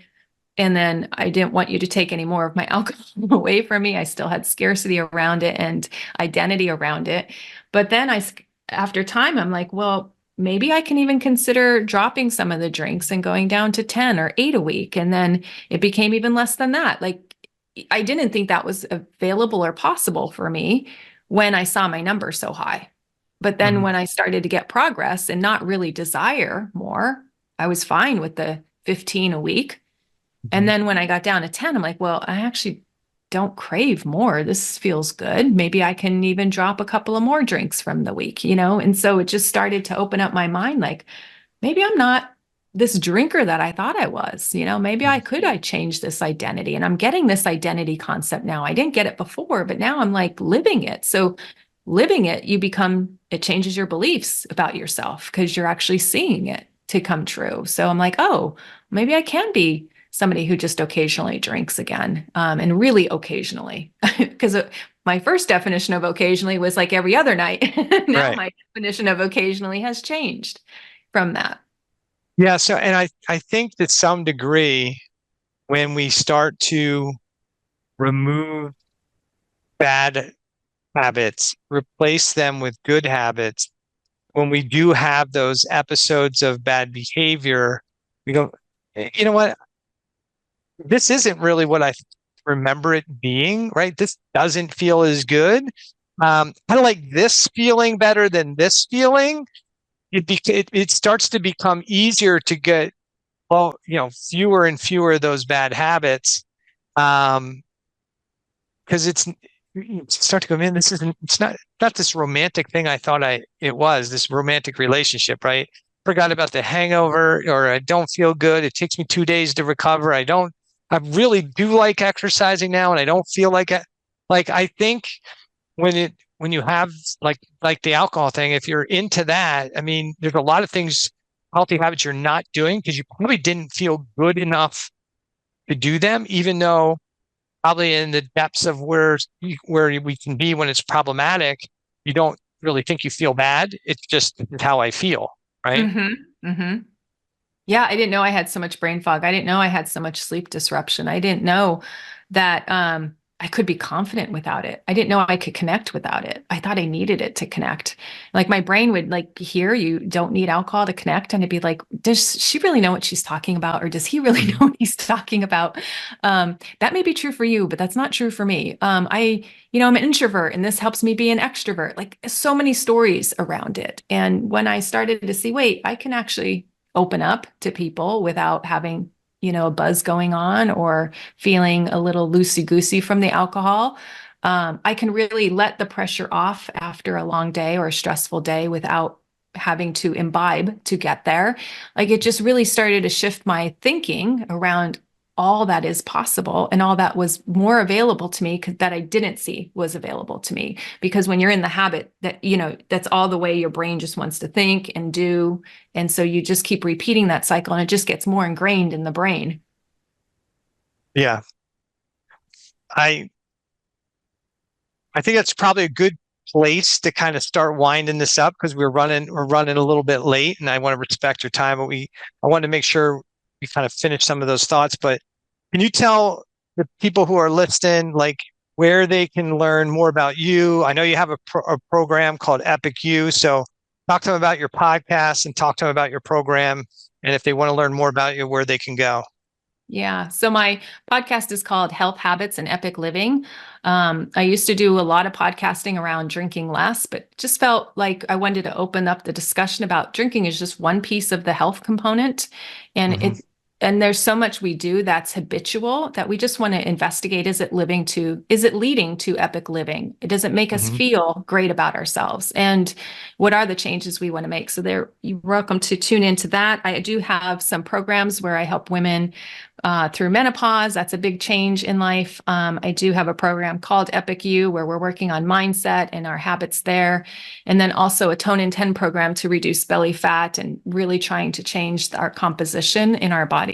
And then I didn't want you to take any more of my alcohol away from me. I still had scarcity around it and identity around it. But then after time, I'm like, well, maybe I can even consider dropping some of the drinks and going down to 10 or 8 a week. And then it became even less than that. Like, I didn't think that was available or possible for me when I saw my number so high. But then when I started to get progress and not really desire more, I was fine with the 15 a week. And then when I got down to 10, I'm like, well, I actually don't crave more. This feels good. Maybe I can even drop a couple of more drinks from the week, you know? And so it just started to open up my mind, like, maybe I'm not this drinker that I thought I was, you know, maybe I change this identity, and I'm getting this identity concept now. I didn't get it before, but now I'm like living it. So living it, it changes your beliefs about yourself because you're actually seeing it to come true. So I'm like, oh, maybe I can be somebody who just occasionally drinks again, and really occasionally, because my first definition of occasionally was like every other night. Now my definition of occasionally has changed from that. Yeah. So, and I think to some degree, when we start to remove bad habits, replace them with good habits, when we do have those episodes of bad behavior, we go, you know what? This isn't really what I remember it being, right? This doesn't feel as good. Kind of like this feeling better than this feeling. It starts to become easier to get, well, you know, fewer and fewer of those bad habits. Because you start to go, man, it's not this romantic thing I thought it was, this romantic relationship, right? Forgot about the hangover, or I don't feel good. It takes me 2 days to recover. I really do like exercising now, and I don't feel like it. Like, I think when you have like the alcohol thing, if you're into that, I mean, there's a lot of things, healthy habits you're not doing because you probably didn't feel good enough to do them, even though probably in the depths of where we can be when it's problematic, you don't really think you feel bad. It's just how I feel, right? Mm-hmm. Mm-hmm. Yeah, I didn't know I had so much brain fog. I didn't know I had so much sleep disruption. I didn't know that I could be confident without it. I didn't know I could connect without it. I thought I needed it to connect. Like my brain would like hear you don't need alcohol to connect, and it'd be like, does she really know what she's talking about, or does he really know what he's talking about? That may be true for you, but that's not true for me. I'm an introvert, and this helps me be an extrovert. Like so many stories around it. And when I started to see, wait, I can actually open up to people without having, a buzz going on or feeling a little loosey-goosey from the alcohol. I can really let the pressure off after a long day or a stressful day without having to imbibe to get there. Like it just really started to shift my thinking around all that is possible and all that was more available to me that I didn't see was available to me. Because when you're in the habit that, that's all the way your brain just wants to think and do. And so you just keep repeating that cycle and it just gets more ingrained in the brain. Yeah. I think that's probably a good place to kind of start winding this up because we're running a little bit late, and I want to respect your time, but I want to make sure we kind of finish some of those thoughts. But can you tell the people who are listening, like where they can learn more about you? I know you have a program called Epic You, so talk to them about your podcast and talk to them about your program, and if they want to learn more about you, where they can go. Yeah. So my podcast is called Health Habits and Epic Living. I used to do a lot of podcasting around drinking less, but just felt like I wanted to open up the discussion about drinking is just one piece of the health component. And and there's so much we do that's habitual that we just want to investigate. Is it leading to epic living? Does it make us feel great about ourselves? And what are the changes we want to make? So you're welcome to tune into that. I do have some programs where I help women through menopause. That's a big change in life. I do have a program called Epic You where we're working on mindset and our habits there. And then also a Tone and 10 program to reduce belly fat and really trying to change our composition in our bodies.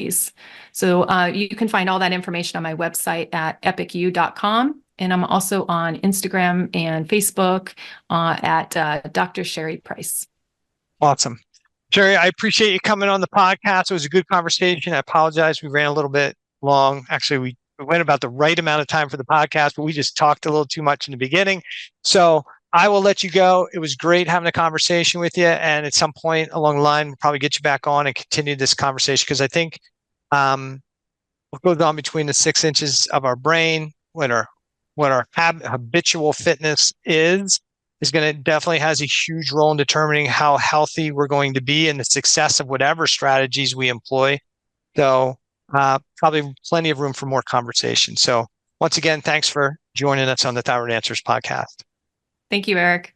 So you can find all that information on my website at epicu.com. And I'm also on Instagram and Facebook at Dr. Sherry Price. Awesome. Sherry, I appreciate you coming on the podcast. It was a good conversation. I apologize. We ran a little bit long. Actually, we went about the right amount of time for the podcast, but we just talked a little too much in the beginning. So I will let you go. It was great having a conversation with you. And at some point along the line, we'll probably get you back on and continue this conversation, because I think what goes on between the 6 inches of our brain, what our habitual fitness is going to definitely has a huge role in determining how healthy we're going to be and the success of whatever strategies we employ. So probably plenty of room for more conversation. So once again, thanks for joining us on the Thyroid Answers podcast. Thank you, Eric.